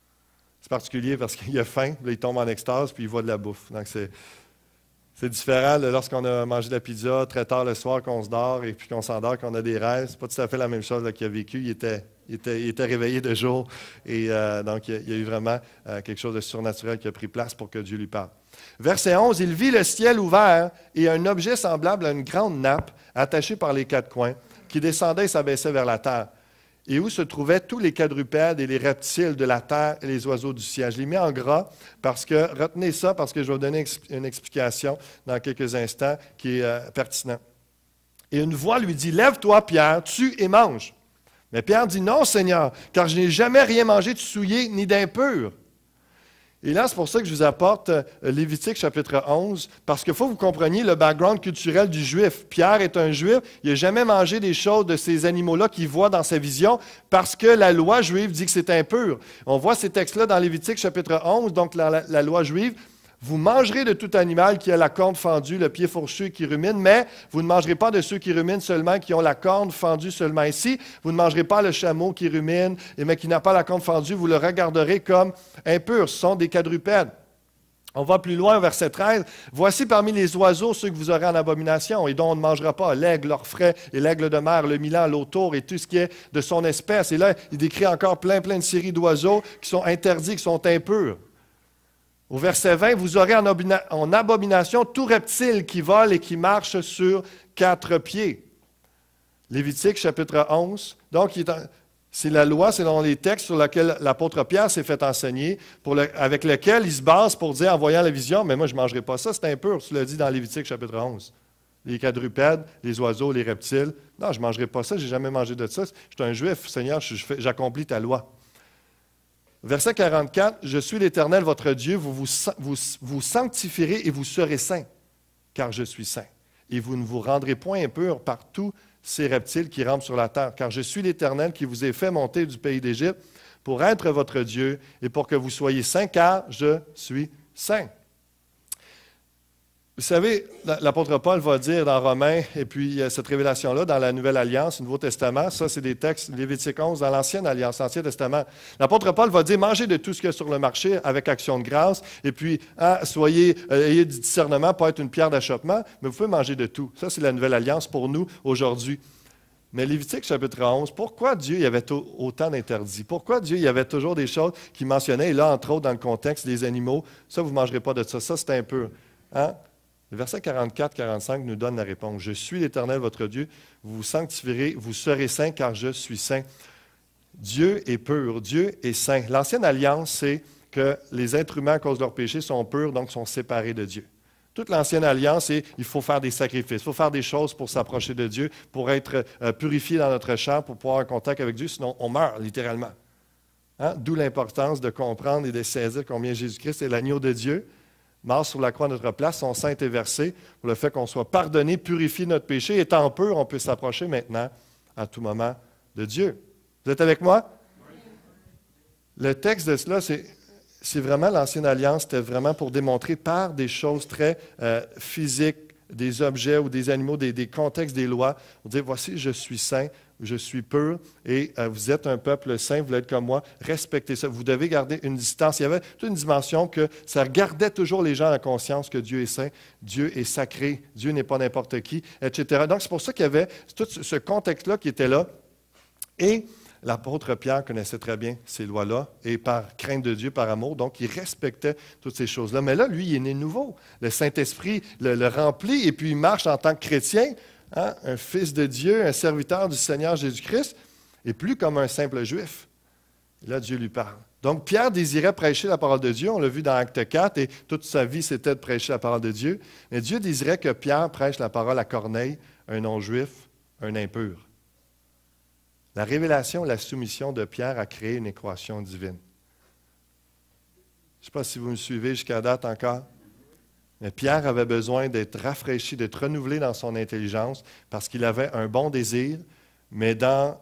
C'est particulier parce qu'il a faim, là, il tombe en extase, puis il voit de la bouffe. Donc, c'est différent lorsqu'on a mangé de la pizza très tard le soir, qu'on se dort et puis qu'on s'endort, qu'on a des rêves. C'est pas tout à fait la même chose qu'il a vécu. Il était réveillé de jour. Et donc, il y a eu vraiment quelque chose de surnaturel qui a pris place pour que Dieu lui parle. Verset 11, « Il vit le ciel ouvert et un objet semblable à une grande nappe attachée par les 4 coins, qui descendait et s'abaissait vers la terre, et où se trouvaient tous les quadrupèdes et les reptiles de la terre et les oiseaux du ciel. » Je l'ai mis en gras parce que, retenez ça, parce que je vais vous donner une explication dans quelques instants qui est pertinente. Et une voix lui dit, « Lève-toi, Pierre, tue et mange. » Mais Pierre dit, « Non, Seigneur, car je n'ai jamais rien mangé de souillé ni d'impur. » Et là, c'est pour ça que je vous apporte Lévitique chapitre 11, parce qu'il faut que vous compreniez le background culturel du Juif. Pierre est un Juif, il n'a jamais mangé des choses de ces animaux-là qu'il voit dans sa vision, parce que la loi juive dit que c'est impur. On voit ces textes-là dans Lévitique chapitre 11, donc la loi juive. Vous mangerez de tout animal qui a la corne fendue, le pied fourchu et qui rumine, mais vous ne mangerez pas de ceux qui ruminent seulement, qui ont la corne fendue seulement. Ici, vous ne mangerez pas le chameau qui rumine, mais qui n'a pas la corne fendue, vous le regarderez comme impur. Ce sont des quadrupèdes. On va plus loin au verset 13. « Voici parmi les oiseaux ceux que vous aurez en abomination et dont on ne mangera pas, l'aigle, l'orfraie et l'aigle de mer, le milan, l'autour et tout ce qui est de son espèce. » Et là, il décrit encore plein de séries d'oiseaux qui sont interdits, qui sont impurs. Au verset 20, « Vous aurez en abomination tout reptile qui vole et qui marche sur 4 pieds. » Lévitique, chapitre 11. Donc, c'est la loi, c'est dans les textes sur lesquels l'apôtre Pierre s'est fait enseigner, avec lequel il se base pour dire, en voyant la vision, « Mais moi, je ne mangerai pas ça, c'est impur. » Tu l'as dit dans Lévitique, chapitre 11. Les quadrupèdes, les oiseaux, les reptiles. Non, je ne mangerai pas ça, je n'ai jamais mangé de ça. Je suis un juif, Seigneur, j'accomplis ta loi. Verset 44, « Je suis l'Éternel, votre Dieu, vous sanctifierez et vous serez saints, car je suis saint. Et vous ne vous rendrez point impurs par tous ces reptiles qui rampent sur la terre, car je suis l'Éternel qui vous ai fait monter du pays d'Égypte pour être votre Dieu et pour que vous soyez saints, car je suis saint. » Vous savez, l'apôtre Paul va dire dans Romains, et puis cette révélation-là dans la Nouvelle Alliance, le Nouveau Testament, ça c'est des textes, Lévitique 11, dans l'Ancienne Alliance, l'Ancien Testament. L'apôtre Paul va dire, mangez de tout ce qu'il y a sur le marché avec action de grâce, et puis ayez du discernement, pas être une pierre d'achoppement, mais vous pouvez manger de tout. Ça c'est la Nouvelle Alliance pour nous aujourd'hui. Mais Lévitique chapitre 11, pourquoi Dieu y avait autant d'interdits? Pourquoi Dieu y avait toujours des choses qu'il mentionnait, et là entre autres dans le contexte des animaux, ça vous ne mangerez pas de ça, ça c'est impur. Hein? Le verset 44-45 nous donne la réponse. « Je suis l'Éternel, votre Dieu, vous vous sanctifierez, vous serez saints, car je suis saint. » Dieu est pur, Dieu est saint. L'Ancienne Alliance, c'est que les êtres humains, à cause de leur péché, sont purs, donc sont séparés de Dieu. Toute l'Ancienne Alliance, c'est il faut faire des sacrifices, il faut faire des choses pour s'approcher de Dieu, pour être purifié dans notre chair, pour pouvoir avoir contact avec Dieu, sinon on meurt littéralement. Hein? D'où l'importance de comprendre et de saisir combien Jésus-Christ est l'agneau de Dieu, mort sur la croix à notre place, son sang est versé pour le fait qu'on soit pardonné, purifié de notre péché. Étant pur, on peut s'approcher maintenant, à tout moment, de Dieu. Vous êtes avec moi? Oui. Le texte de cela, c'est vraiment l'Ancienne Alliance, c'était vraiment pour démontrer par des choses très physiques, des objets ou des animaux, des contextes, des lois, pour dire, voici, je suis saint, je suis pur, et vous êtes un peuple saint, vous l'êtes comme moi, respectez ça. Vous devez garder une distance. Il y avait toute une dimension que ça gardait toujours les gens à la conscience que Dieu est saint, Dieu est sacré, Dieu n'est pas n'importe qui, etc. Donc, c'est pour ça qu'il y avait tout ce contexte-là qui était là. Et l'apôtre Pierre connaissait très bien ces lois-là, et par crainte de Dieu, par amour, donc il respectait toutes ces choses-là. Mais là, lui, il est né nouveau. Le Saint-Esprit le remplit, et puis il marche en tant que chrétien, hein, un fils de Dieu, un serviteur du Seigneur Jésus-Christ, et plus comme un simple juif. Et là, Dieu lui parle. Donc, Pierre désirait prêcher la parole de Dieu, on l'a vu dans Acte 4, et toute sa vie, c'était de prêcher la parole de Dieu. Mais Dieu désirait que Pierre prêche la parole à Corneille, un non-juif, un impur. La révélation, la soumission de Pierre a créé une équation divine. Je ne sais pas si vous me suivez jusqu'à date encore. Mais Pierre avait besoin d'être rafraîchi, d'être renouvelé dans son intelligence parce qu'il avait un bon désir, mais dans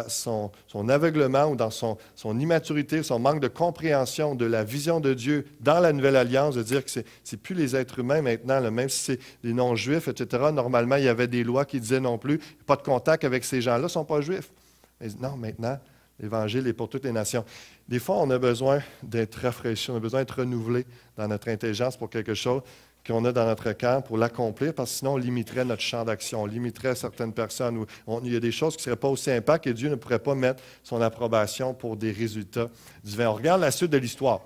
son aveuglement ou dans son immaturité, son manque de compréhension de la vision de Dieu dans la Nouvelle Alliance, de dire que ce n'est plus les êtres humains maintenant, là, même si c'est les non-juifs, etc. Normalement, il y avait des lois qui disaient non plus, pas de contact avec ces gens-là, ils ne sont pas juifs. Mais non, maintenant, l'Évangile est pour toutes les nations. Des fois, on a besoin d'être rafraîchi, on a besoin d'être renouvelé dans notre intelligence pour quelque chose qu'on a dans notre cœur pour l'accomplir, parce que sinon, on limiterait notre champ d'action, on limiterait certaines personnes. Il y a des choses qui ne seraient pas aussi impactes et Dieu ne pourrait pas mettre son approbation pour des résultats divins. On regarde la suite de l'histoire.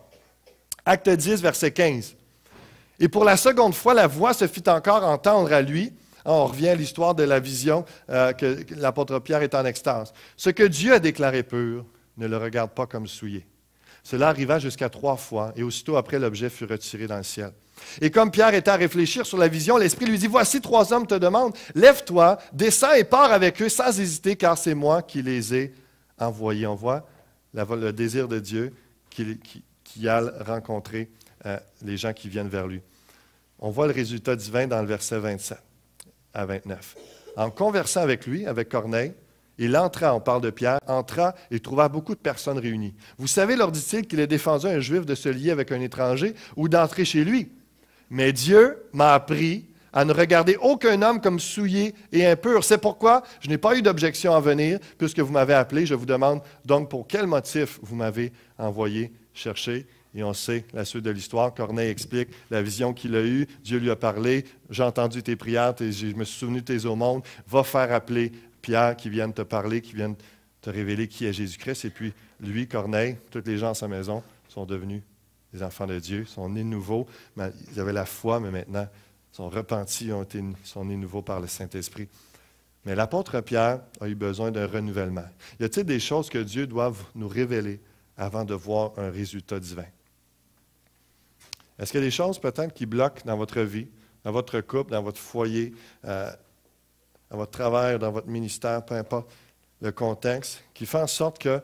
Acte 10, verset 15. « Et pour la seconde fois, la voix se fit encore entendre à lui. » On revient à l'histoire de la vision que l'apôtre Pierre est en extase. « Ce que Dieu a déclaré pur, ne le regarde pas comme souillé. » Cela arriva jusqu'à 3 fois, et aussitôt après, l'objet fut retiré dans le ciel. Et comme Pierre était à réfléchir sur la vision, l'Esprit lui dit, « Voici 3 hommes te demandent, lève-toi, descends et pars avec eux sans hésiter, car c'est moi qui les ai envoyés. » On voit le désir de Dieu qui a rencontré les gens qui viennent vers lui. On voit le résultat divin dans le verset 27 à 29. En conversant avec lui, avec Corneille, il entra, on parle de Pierre, entra et trouva beaucoup de personnes réunies. « Vous savez, leur dit-il, qu'il est défendu à un Juif de se lier avec un étranger ou d'entrer chez lui. Mais Dieu m'a appris à ne regarder aucun homme comme souillé et impur. C'est pourquoi je n'ai pas eu d'objection à venir, puisque vous m'avez appelé. Je vous demande donc pour quel motif vous m'avez envoyé chercher. » Et on sait la suite de l'histoire. Corneille explique la vision qu'il a eue. Dieu lui a parlé. J'ai entendu tes prières, je me suis souvenu de tes aumônes. Va faire appeler Pierre qui vienne te parler, qui vienne te révéler qui est Jésus-Christ. Et puis, lui, Corneille, tous les gens à sa maison sont devenus des enfants de Dieu, sont nés nouveaux. Ils avaient la foi, mais maintenant, ils sont repentis, sont nés nouveaux par le Saint-Esprit. Mais l'apôtre Pierre a eu besoin d'un renouvellement. Y a-t-il des choses que Dieu doit nous révéler avant de voir un résultat divin? Est-ce qu'il y a des choses peut-être qui bloquent dans votre vie, dans votre couple, dans votre foyer, dans votre travail, dans votre ministère, peu importe le contexte, qui fait en sorte que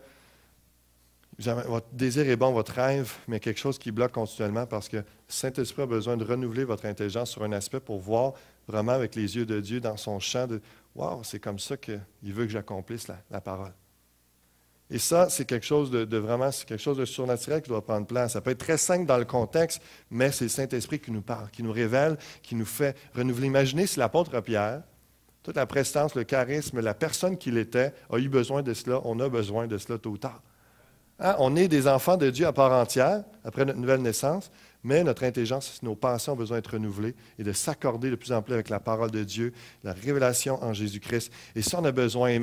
votre désir est bon, votre rêve, mais quelque chose qui bloque continuellement parce que le Saint-Esprit a besoin de renouveler votre intelligence sur un aspect pour voir vraiment avec les yeux de Dieu dans son champ de « Wow, c'est comme ça qu'il veut que j'accomplisse la parole ». Et ça, c'est quelque chose de vraiment, c'est quelque chose de surnaturel qui doit prendre place. Ça peut être très simple dans le contexte, mais c'est le Saint-Esprit qui nous parle, qui nous révèle, qui nous fait renouveler. Imaginez si l'apôtre Pierre, toute la prestance, le charisme, la personne qu'il était, a eu besoin de cela. On a besoin de cela tôt ou tard. Hein? On est des enfants de Dieu à part entière, après notre nouvelle naissance, mais notre intelligence, nos pensées ont besoin d'être renouvelées et de s'accorder de plus en plus avec la parole de Dieu, la révélation en Jésus-Christ. Et ça, on a besoin.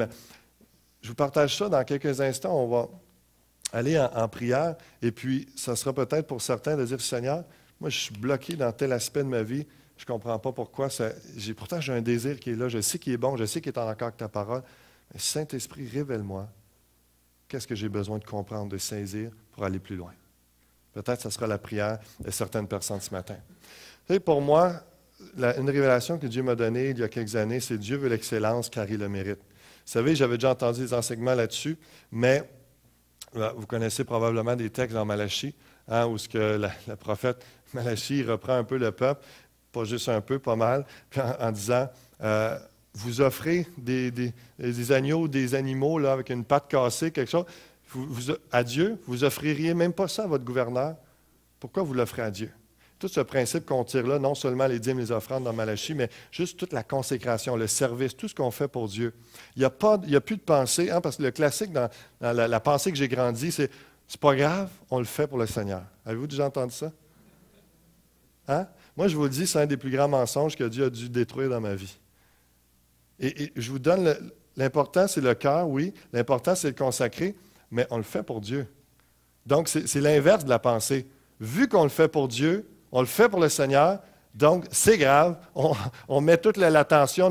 Je vous partage ça dans quelques instants. On va aller en prière et puis ça sera peut-être pour certains de dire, Seigneur, moi je suis bloqué dans tel aspect de ma vie, je ne comprends pas pourquoi. Pourtant, j'ai un désir qui est là, je sais qu'il est bon, je sais qu'il est en accord avec ta parole. Mais Saint-Esprit, révèle-moi qu'est-ce que j'ai besoin de comprendre, de saisir pour aller plus loin. Peut-être que ce sera la prière de certaines personnes ce matin. Vous savez, pour moi, une révélation que Dieu m'a donnée il y a quelques années, c'est Dieu veut l'excellence car il le mérite. Vous savez, j'avais déjà entendu des enseignements là-dessus, mais vous connaissez probablement des textes dans Malachie, hein, où le prophète Malachie reprend un peu le peuple, pas juste un peu, pas mal, puis en disant, vous offrez des agneaux, des animaux là, avec une patte cassée, quelque chose, à Dieu, vous offririez même pas ça à votre gouverneur. Pourquoi vous l'offrez à Dieu? Tout ce principe qu'on tire là, non seulement les dîmes, les offrandes dans Malachie, mais juste toute la consécration, le service, tout ce qu'on fait pour Dieu. Il n'y a plus de pensée, hein, parce que le classique dans la pensée que j'ai grandi, c'est pas grave, on le fait pour le Seigneur. Avez-vous déjà entendu ça? Hein? Moi, je vous le dis, c'est un des plus grands mensonges que Dieu a dû détruire dans ma vie. Et je vous donne l'important, c'est le cœur, oui. L'important, c'est le consacrer, mais on le fait pour Dieu. Donc, c'est l'inverse de la pensée. Vu qu'on le fait pour Dieu, on le fait pour le Seigneur, donc c'est grave. On met toute l'attention,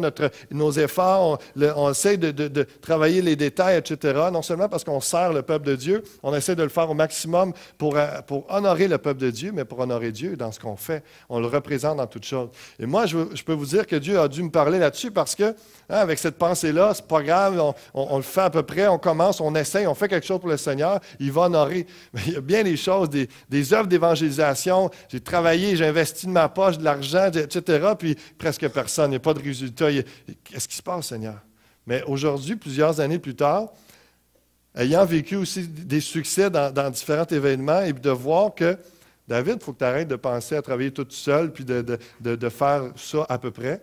nos efforts, on essaie de travailler les détails, etc. Non seulement parce qu'on sert le peuple de Dieu, on essaie de le faire au maximum pour honorer le peuple de Dieu, mais pour honorer Dieu dans ce qu'on fait. On le représente dans toutes choses. Et moi, je peux vous dire que Dieu a dû me parler là-dessus parce que, avec cette pensée-là, c'est pas grave, on le fait à peu près, on commence, on essaie, on fait quelque chose pour le Seigneur, il va honorer. Mais il y a bien des choses, des œuvres d'évangélisation. J'ai travaillé, j'ai investi de ma poche, de l'argent, etc., puis presque personne, il n'y a pas de résultat. Qu'est-ce qui se passe, Seigneur? Mais aujourd'hui, plusieurs années plus tard, ayant vécu aussi des succès dans différents événements, et de voir que, David, il faut que tu arrêtes de penser à travailler tout seul, puis de faire ça à peu près,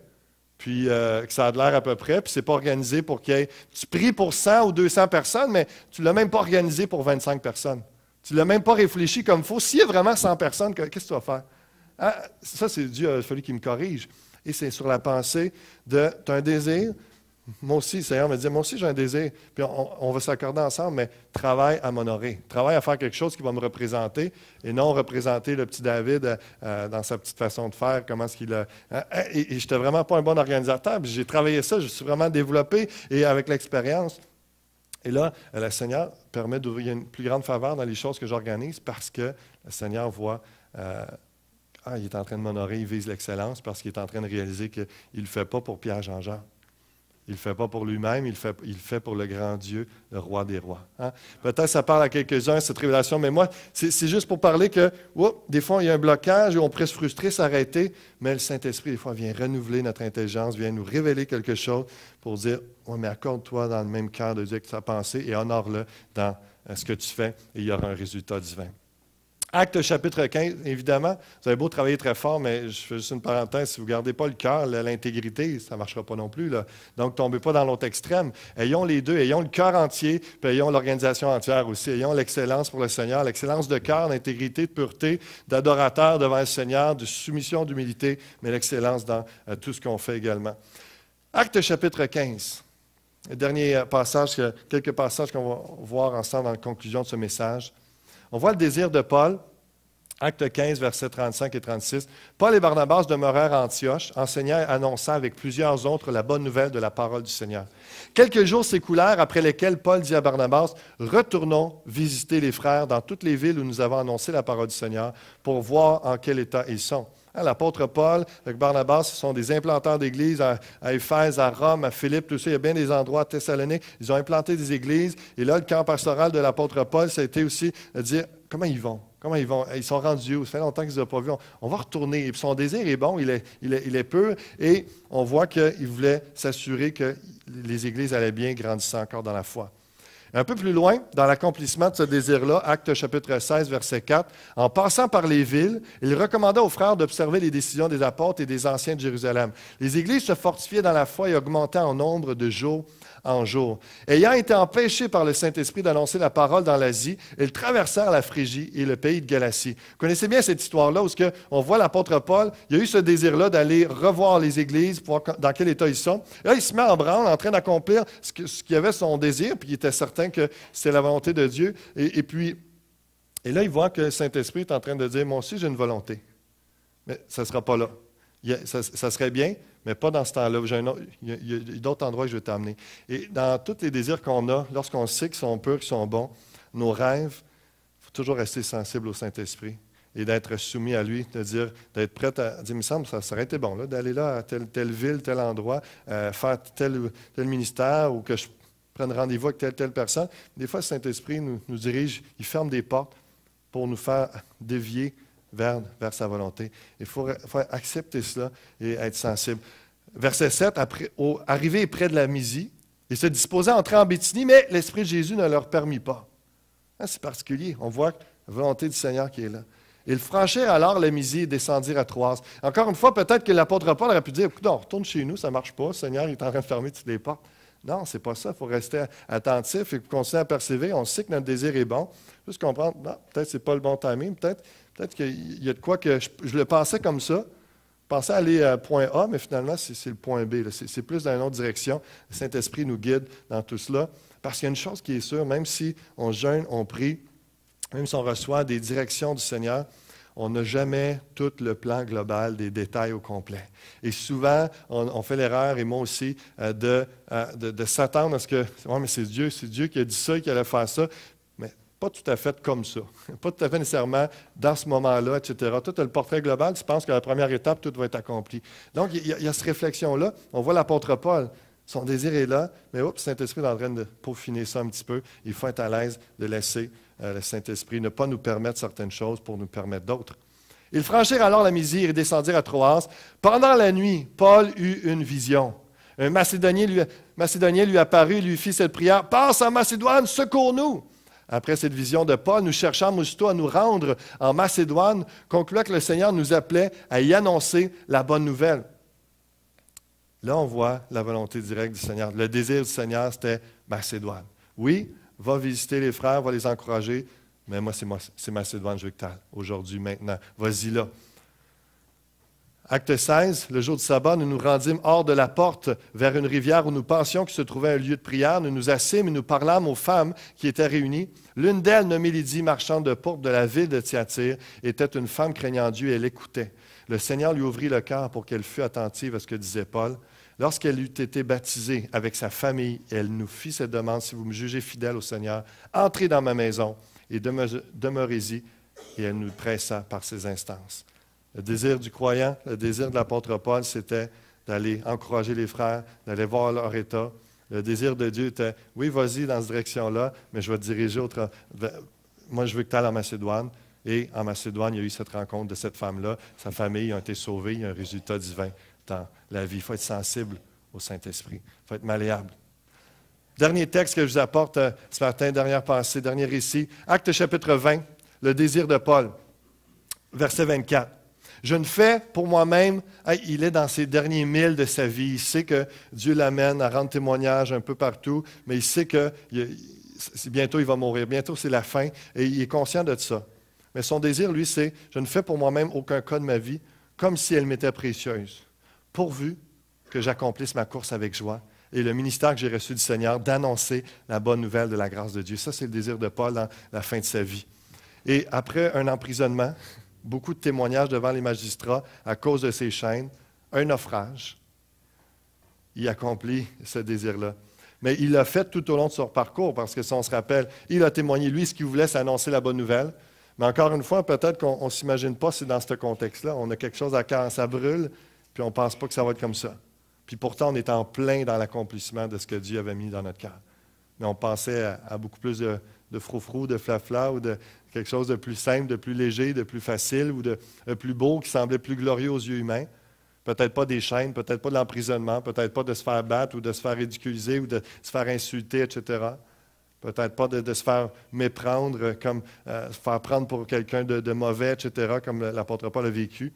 puis que ça a de l'air à peu près, puis c'est pas organisé pour qu'il y ait... Tu pries pour 100 ou 200 personnes, mais tu ne l'as même pas organisé pour 25 personnes. Tu ne l'as même pas réfléchi comme il faut. S'il y a vraiment 100 personnes, qu'est-ce que tu vas faire? Ah, ça, c'est Dieu, il a fallu qu'il me corrige. Et c'est sur la pensée de, tu as un désir, moi aussi, le Seigneur me dit, moi aussi j'ai un désir, puis on va s'accorder ensemble, mais travaille à m'honorer. Travaille à faire quelque chose qui va me représenter, et non représenter le petit David dans sa petite façon de faire, comment est-ce qu'il a... Et je n'étais vraiment pas un bon organisateur, puis j'ai travaillé ça, je suis vraiment développé, et avec l'expérience. Et là, le Seigneur permet d'ouvrir une plus grande faveur dans les choses que j'organise, parce que le Seigneur voit... il est en train de m'honorer, il vise l'excellence parce qu'il est en train de réaliser qu'il ne le fait pas pour Pierre Jean-Jean. Il ne le fait pas pour lui-même, il le fait pour le grand Dieu, le roi des rois. Hein? Peut-être que ça parle à quelques-uns, cette révélation, mais moi, c'est juste pour parler que, des fois, il y a un blocage, on pourrait se frustrer, s'arrêter, mais le Saint-Esprit, des fois, vient renouveler notre intelligence, vient nous révéler quelque chose pour dire, mais accorde-toi dans le même cœur de Dieu que ta pensée et honore-le dans ce que tu fais, et il y aura un résultat divin. Actes chapitre 15, évidemment, vous avez beau travailler très fort, mais je fais juste une parenthèse, si vous ne gardez pas le cœur, l'intégrité, ça ne marchera pas non plus, là. Donc, ne tombez pas dans l'autre extrême. Ayons les deux, ayons le cœur entier, puis ayons l'organisation entière aussi. Ayons l'excellence pour le Seigneur, l'excellence de cœur, d'intégrité, de pureté, d'adorateur devant le Seigneur, de soumission, d'humilité, mais l'excellence dans tout ce qu'on fait également. Actes chapitre 15. Le dernier passage, quelques passages qu'on va voir ensemble dans la conclusion de ce message. On voit le désir de Paul, acte 15, versets 35 et 36. Paul et Barnabas demeurèrent à Antioche, enseignant et annonçant avec plusieurs autres la bonne nouvelle de la parole du Seigneur. Quelques jours s'écoulèrent après lesquels Paul dit à Barnabas, « Retournons visiter les frères dans toutes les villes où nous avons annoncé la parole du Seigneur pour voir en quel état ils sont. » L'apôtre Paul avec Barnabas, ce sont des implanteurs d'églises à Éphèse, à Rome, à Philippe, tout ça. Il y a bien des endroits à Thessalonique. Ils ont implanté des églises. Et là, le camp pastoral de l'apôtre Paul, ça a été aussi de dire comment ils vont. Comment ils vont? Ils sont rendus où? Ça fait longtemps qu'ils ne les ont pas vus. On va retourner. Et puis son désir est bon, il est pur. Et on voit qu'il voulait s'assurer que les églises allaient bien, grandissant encore dans la foi. Un peu plus loin, dans l'accomplissement de ce désir-là, Actes chapitre 16, verset 4, en passant par les villes, il recommanda aux frères d'observer les décisions des apôtres et des anciens de Jérusalem. Les églises se fortifiaient dans la foi et augmentaient en nombre de jour en jour. Ayant été empêchés par le Saint-Esprit d'annoncer la parole dans l'Asie, ils traversèrent la Phrygie et le pays de Galatie. Vous connaissez bien cette histoire-là où on voit l'apôtre Paul, il a eu ce désir-là d'aller revoir les églises, pour voir dans quel état ils sont. Et là, il se met en branle, en train d'accomplir ce qui avait son désir, puis il était certain que c'était la volonté de Dieu. Et là, il voit que le Saint-Esprit est en train de dire, moi aussi, j'ai une volonté. Mais ça ne sera pas là. Ça serait bien, mais pas dans ce temps-là. Il y a d'autres endroits que je vais t'amener. Et dans tous les désirs qu'on a, lorsqu'on sait qu'ils sont purs, qu'ils sont bons, nos rêves, il faut toujours rester sensible au Saint-Esprit et d'être soumis à lui, d'être prêt à dire, il me semble, ça aurait été bon d'aller là à telle ville, tel endroit, faire tel ministère ou que je prenne rendez-vous avec telle personne. Des fois, le Saint-Esprit nous dirige, il ferme des portes pour nous faire dévier vers sa volonté. Il faut accepter cela et être sensible. Verset 7, arrivé près de la Mysie, ils se disposaient à entrer en Béthynie, mais l'Esprit de Jésus ne leur permit pas. C'est particulier. On voit la volonté du Seigneur qui est là. Ils franchirent alors la Mysie et descendirent à Troas. Encore une fois, peut-être que l'apôtre Paul aurait pu dire, écoute, on retourne chez nous, ça ne marche pas, le Seigneur est en train de fermer toutes les portes. Non, ce n'est pas ça. Il faut rester attentif et continuer à persévérer. On sait que notre désir est bon. Juste comprendre, non, peut-être que ce n'est pas le bon timing. Peut-être qu'il y a de quoi que je le pensais comme ça. Je pensais aller à point A, mais finalement, c'est le point B. C'est plus dans une autre direction. Le Saint-Esprit nous guide dans tout cela. Parce qu'il y a une chose qui est sûre, même si on jeûne, on prie, même si on reçoit des directions du Seigneur, on n'a jamais tout le plan global des détails au complet. Et souvent, on fait l'erreur, et moi aussi, de s'attendre à ce que ouais, mais c'est Dieu qui a dit ça et qui allait faire ça. Mais pas tout à fait comme ça. Pas tout à fait nécessairement dans ce moment-là, etc. Tout le portrait global, tu penses qu'à la première étape, tout va être accompli. Donc, il y a cette réflexion-là. On voit l'apôtre Paul. Son désir est là, mais le Saint-Esprit est en train de peaufiner ça un petit peu. Il faut être à l'aise de laisser le Saint-Esprit ne pas nous permettre certaines choses pour nous permettre d'autres. Ils franchirent alors la Mysie et descendirent à Troas. Pendant la nuit, Paul eut une vision. Un Macédonien lui apparut et lui fit cette prière, « Passe en Macédoine, secours-nous » Après cette vision de Paul, nous cherchâmes aussitôt à nous rendre en Macédoine, concluant que le Seigneur nous appelait à y annoncer la bonne nouvelle. Là, on voit la volonté directe du Seigneur. Le désir du Seigneur, c'était Macédoine. Oui, va visiter les frères, va les encourager, mais moi, c'est Macédoine, je veux que tu ailles aujourd'hui, maintenant. Vas-y là. Acte 16, le jour du sabbat, nous nous rendîmes hors de la porte vers une rivière où nous pensions qu'il se trouvait un lieu de prière. Nous nous assîmes et nous parlâmes aux femmes qui étaient réunies. L'une d'elles, nommée Lydie, marchande de pourpre de la ville de Thyatire, était une femme craignant Dieu et elle écoutait. Le Seigneur lui ouvrit le cœur pour qu'elle fût attentive à ce que disait Paul. Lorsqu'elle eut été baptisée avec sa famille, elle nous fit cette demande, « Si vous me jugez fidèle au Seigneur, entrez dans ma maison et demeurez-y. » Et elle nous pressa par ses instances. Le désir du croyant, le désir de l'apôtre Paul, c'était d'aller encourager les frères, d'aller voir leur état. Le désir de Dieu était, oui, vas-y dans cette direction-là, mais je vais te diriger autre. Moi, je veux que tu ailles en Macédoine. Et en Macédoine, il y a eu cette rencontre de cette femme-là. Sa famille a été sauvée. Il y a un résultat divin dans la vie. Il faut être sensible au Saint-Esprit. Il faut être malléable. Dernier texte que je vous apporte ce matin, dernière pensée, dernier récit. Acte chapitre 20. Le désir de Paul, verset 24. Je ne fais pour moi-même, il est dans ses derniers milles de sa vie, il sait que Dieu l'amène à rendre témoignage un peu partout, mais il sait que bientôt il va mourir, bientôt c'est la fin, et il est conscient de ça. Mais son désir, lui, c'est, je ne fais pour moi-même aucun cas de ma vie, comme si elle m'était précieuse, pourvu que j'accomplisse ma course avec joie et le ministère que j'ai reçu du Seigneur, d'annoncer la bonne nouvelle de la grâce de Dieu. Ça, c'est le désir de Paul dans la fin de sa vie. Et après un emprisonnement, beaucoup de témoignages devant les magistrats à cause de ses chaînes, un naufrage, il accomplit ce désir-là. Mais il l'a fait tout au long de son parcours, parce que si on se rappelle, il a témoigné, lui, ce qu'il voulait, c'est annoncer la bonne nouvelle. Mais encore une fois, peut-être qu'on ne s'imagine pas si dans ce contexte-là, on a quelque chose à cœur, ça brûle, puis on ne pense pas que ça va être comme ça. Puis pourtant, on est en plein dans l'accomplissement de ce que Dieu avait mis dans notre cœur. Mais on pensait à beaucoup plus de froufrou, de flafla, ou de quelque chose de plus simple, de plus léger, de plus facile, ou de plus beau, qui semblait plus glorieux aux yeux humains. Peut-être pas des chaînes, peut-être pas de l'emprisonnement, peut-être pas de se faire battre ou de se faire ridiculiser ou de se faire insulter, etc. Peut-être pas de se faire méprendre, comme se faire prendre pour quelqu'un de mauvais, etc., comme l'apôtre Paul a vécu.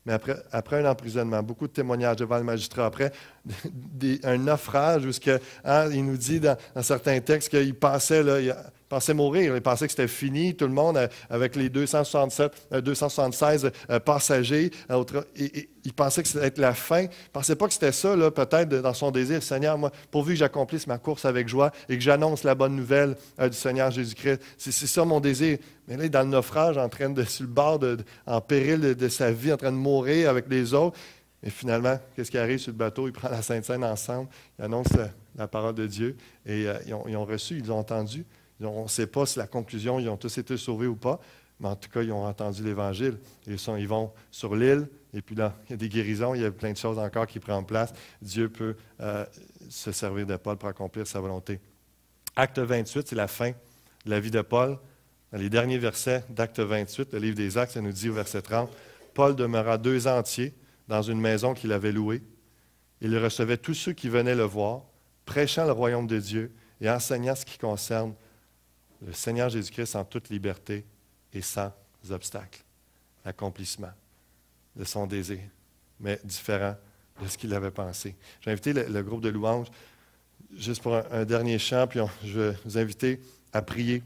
Mais après un emprisonnement, beaucoup de témoignages devant le magistrat, après un naufrage où il nous dit dans certains textes qu'il pensait mourir, il pensait que c'était fini, tout le monde, avec les 276 passagers, il pensait que c'était la fin. Il ne pensait pas que c'était ça, là, peut-être dans son désir. Seigneur, moi, pourvu que j'accomplisse ma course avec joie et que j'annonce la bonne nouvelle du Seigneur Jésus-Christ. C'est ça mon désir. Mais là, il est dans le naufrage, sur le bord, en péril de sa vie, en train de mourir avec les autres. Et finalement, qu'est-ce qui arrive sur le bateau? Il prend la Sainte Seine ensemble, il annonce la parole de Dieu. Et ils ont reçu, ils l'ont entendu. On ne sait pas si la conclusion, ils ont tous été sauvés ou pas, mais en tout cas, ils ont entendu l'Évangile. Ils vont sur l'île, et puis là, il y a des guérisons, il y a plein de choses encore qui prennent place. Dieu peut se servir de Paul pour accomplir sa volonté. Acte 28, c'est la fin de la vie de Paul. Dans les derniers versets d'Acte 28, le livre des Actes, ça nous dit au verset 30, « Paul demeura 2 ans entiers dans une maison qu'il avait louée. Il recevait tous ceux qui venaient le voir, prêchant le royaume de Dieu et enseignant ce qui concerne le Seigneur Jésus-Christ en toute liberté et sans obstacle. » L'accomplissement de son désir, mais différent de ce qu'il avait pensé. J'ai invité le groupe de louanges juste pour un dernier chant, puis je vais vous inviter à prier.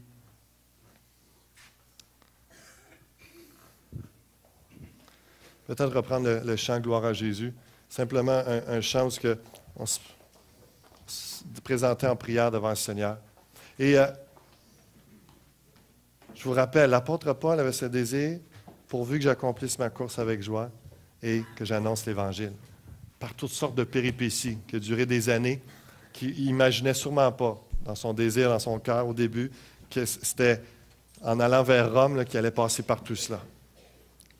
Peut-être reprendre le chant « Gloire à Jésus ». Simplement un chant où on se présentait en prière devant le Seigneur. Et je vous rappelle, l'apôtre Paul avait ce désir, pourvu que j'accomplisse ma course avec joie et que j'annonce l'Évangile. Par toutes sortes de péripéties qui ont duré des années, qu'il n'imaginait sûrement pas, dans son désir, dans son cœur au début, que c'était en allant vers Rome qu'il allait passer par tout cela.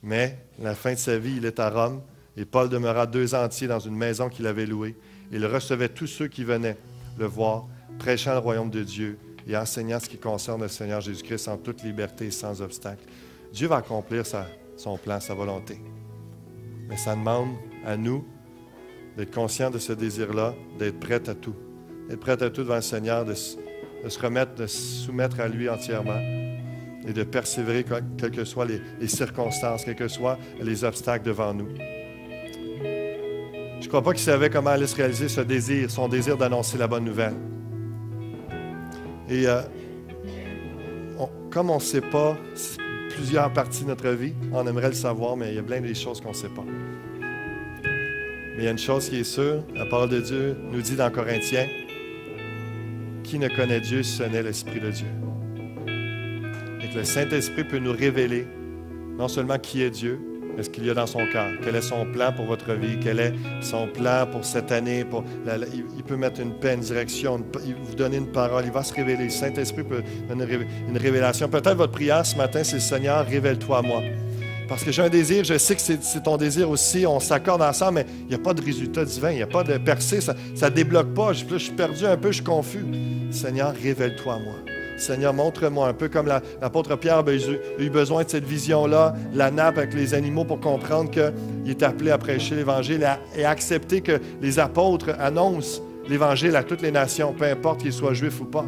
Mais, à la fin de sa vie, il est à Rome, et Paul demeura 2 ans entiers dans une maison qu'il avait louée. Il recevait tous ceux qui venaient le voir, prêchant le royaume de Dieu et enseignant ce qui concerne le Seigneur Jésus-Christ en toute liberté et sans obstacle. Dieu va accomplir son plan, sa volonté. Mais ça demande à nous d'être conscients de ce désir-là, d'être prêts à tout. D'être prêts à tout devant le Seigneur, de se remettre, de se soumettre à lui entièrement et de persévérer, quelles que soient les circonstances, quels que soient les obstacles devant nous. Je ne crois pas qu'il savait comment aller se réaliser ce désir, son désir d'annoncer la bonne nouvelle. Et comme on ne sait pas plusieurs parties de notre vie, on aimerait le savoir, mais il y a plein de choses qu'on ne sait pas. Mais il y a une chose qui est sûre, la parole de Dieu nous dit dans Corinthiens, qui ne connaît Dieu si ce n'est l'Esprit de Dieu? Et que le Saint-Esprit peut nous révéler non seulement qui est Dieu, mais ce qu'il y a dans son cœur. Quel est son plan pour votre vie? Quel est son plan pour cette année? Il peut mettre une paix, une direction, vous donner une parole. Il va se révéler. Le Saint-Esprit peut donner une révélation. Peut-être votre prière ce matin, c'est « Seigneur, révèle-toi à moi ». Parce que j'ai un désir, je sais que c'est ton désir aussi, on s'accorde ensemble, mais il n'y a pas de résultat divin, il n'y a pas de percée, ça ne débloque pas. Je suis perdu un peu, je suis confus. Seigneur, révèle-toi à moi. Seigneur, montre-moi un peu comme l'apôtre Pierre a eu besoin de cette vision-là, la nappe avec les animaux pour comprendre qu'il est appelé à prêcher l'Évangile et à accepter que les apôtres annoncent l'Évangile à toutes les nations, peu importe qu'ils soient juifs ou pas.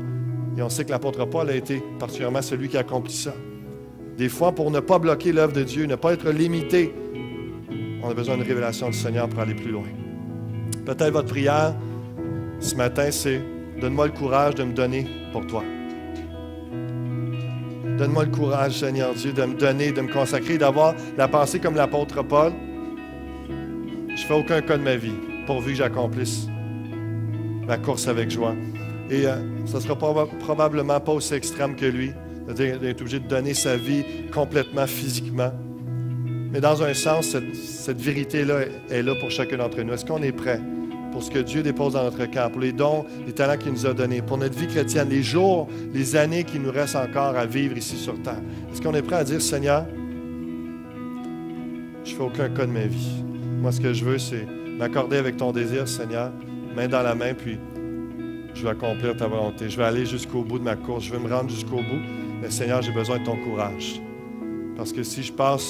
Et on sait que l'apôtre Paul a été particulièrement celui qui a accompli ça. Des fois, pour ne pas bloquer l'œuvre de Dieu, ne pas être limité, on a besoin d'une révélation du Seigneur pour aller plus loin. Peut-être votre prière ce matin, c'est « Donne-moi le courage de me donner pour toi. » Donne-moi le courage, Seigneur Dieu, de me donner, de me consacrer, d'avoir la pensée comme l'apôtre Paul. Je ne fais aucun cas de ma vie, pourvu que j'accomplisse la course avec joie. Et ça ne sera probablement pas aussi extrême que lui, c'est-à-dire d'être obligé de donner sa vie complètement physiquement. Mais dans un sens, cette vérité-là est là pour chacun d'entre nous. Est-ce qu'on est prêt pour ce que Dieu dépose dans notre cœur, pour les dons, les talents qu'il nous a donnés, pour notre vie chrétienne, les jours, les années qui nous restent encore à vivre ici sur terre? Est-ce qu'on est prêt à dire, Seigneur, je ne fais aucun cas de ma vie. Moi, ce que je veux, c'est m'accorder avec ton désir, Seigneur, main dans la main, puis je vais accomplir ta volonté. Je vais aller jusqu'au bout de ma course. Je vais me rendre jusqu'au bout. Mais Seigneur, j'ai besoin de ton courage. Parce que si je passe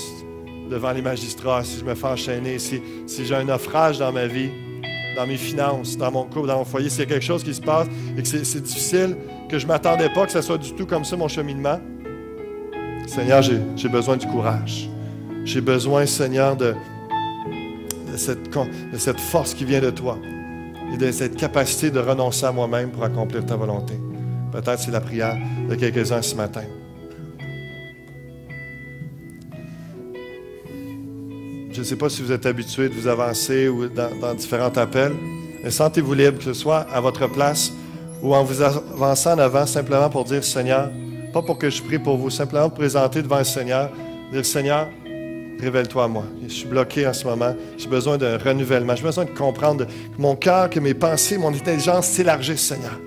devant les magistrats, si je me fais enchaîner, si j'ai un naufrage dans ma vie, dans mes finances, dans mon couple, dans mon foyer, s'il y a quelque chose qui se passe et que c'est difficile, que je ne m'attendais pas que ce soit du tout comme ça mon cheminement, Seigneur, j'ai besoin du courage. J'ai besoin, Seigneur, de cette force qui vient de toi et de cette capacité de renoncer à moi-même pour accomplir ta volonté. Peut-être c'est la prière de quelques-uns ce matin. Je ne sais pas si vous êtes habitué de vous avancer ou dans différents appels, mais sentez-vous libre, que ce soit à votre place ou en vous avançant en avant, simplement pour dire, Seigneur, pas pour que je prie pour vous, simplement pour présenter devant le Seigneur, dire, Seigneur, révèle-toi à moi. Je suis bloqué en ce moment. J'ai besoin d'un renouvellement. J'ai besoin de comprendre que mon cœur, que mes pensées, mon intelligence s'élargissent, Seigneur.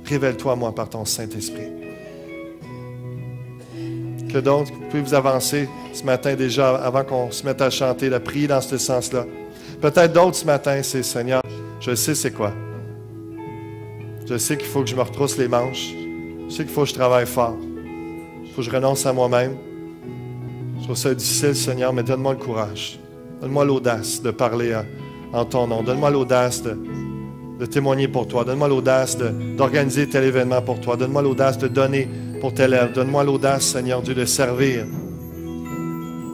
Révèle-toi à moi par ton Saint-Esprit. Que d'autres, vous pouvez vous avancer ce matin déjà, avant qu'on se mette à chanter, à prier dans ce sens-là. Peut-être d'autres ce matin, c'est Seigneur, je sais c'est quoi. Je sais qu'il faut que je me retrousse les manches. Je sais qu'il faut que je travaille fort. Il faut que je renonce à moi-même. Je trouve ça difficile, Seigneur, mais donne-moi le courage. Donne-moi l'audace de parler en ton nom. Donne-moi l'audace de témoigner pour toi. Donne-moi l'audace d'organiser tel événement pour toi. Donne-moi l'audace de donner pour telle œuvre. Donne-moi l'audace, Seigneur Dieu, de servir,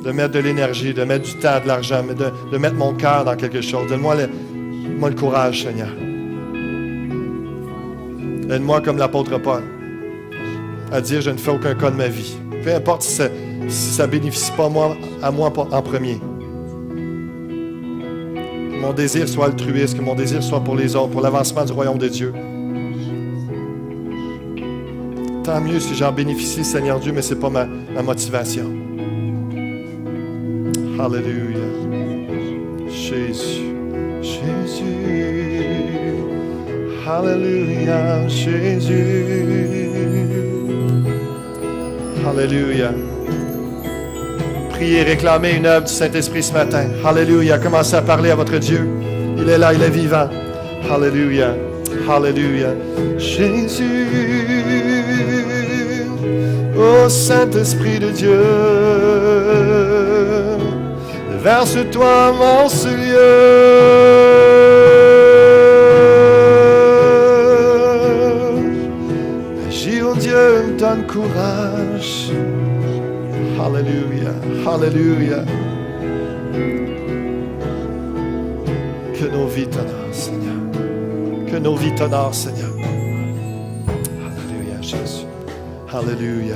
de mettre de l'énergie, de mettre du temps, de l'argent, mais de mettre mon cœur dans quelque chose. Donne-moi le courage, Seigneur. Aide-moi comme l'apôtre Paul à dire, je ne fais aucun cas de ma vie. Peu importe si ça ne bénéficie pas à moi en premier. Que mon désir soit altruiste, que mon désir soit pour les autres, pour l'avancement du royaume de Dieu. Tant mieux si j'en bénéficie, Seigneur Dieu, mais ce n'est pas ma motivation. Alléluia. Jésus, Jésus. Alléluia, Jésus. Alléluia. Priez, réclamez une œuvre du Saint-Esprit ce matin. Alléluia. Commencez à parler à votre Dieu. Il est là, il est vivant. Alléluia. Alléluia. Jésus. Ô Saint-Esprit de Dieu. Verse-toi en ce lieu. Agis, ô Dieu, donne courage. Alléluia, Alléluia. Que nos vies t'honorent, Seigneur. Que nos vies t'honorent, Seigneur. Alléluia, Jésus. Alléluia.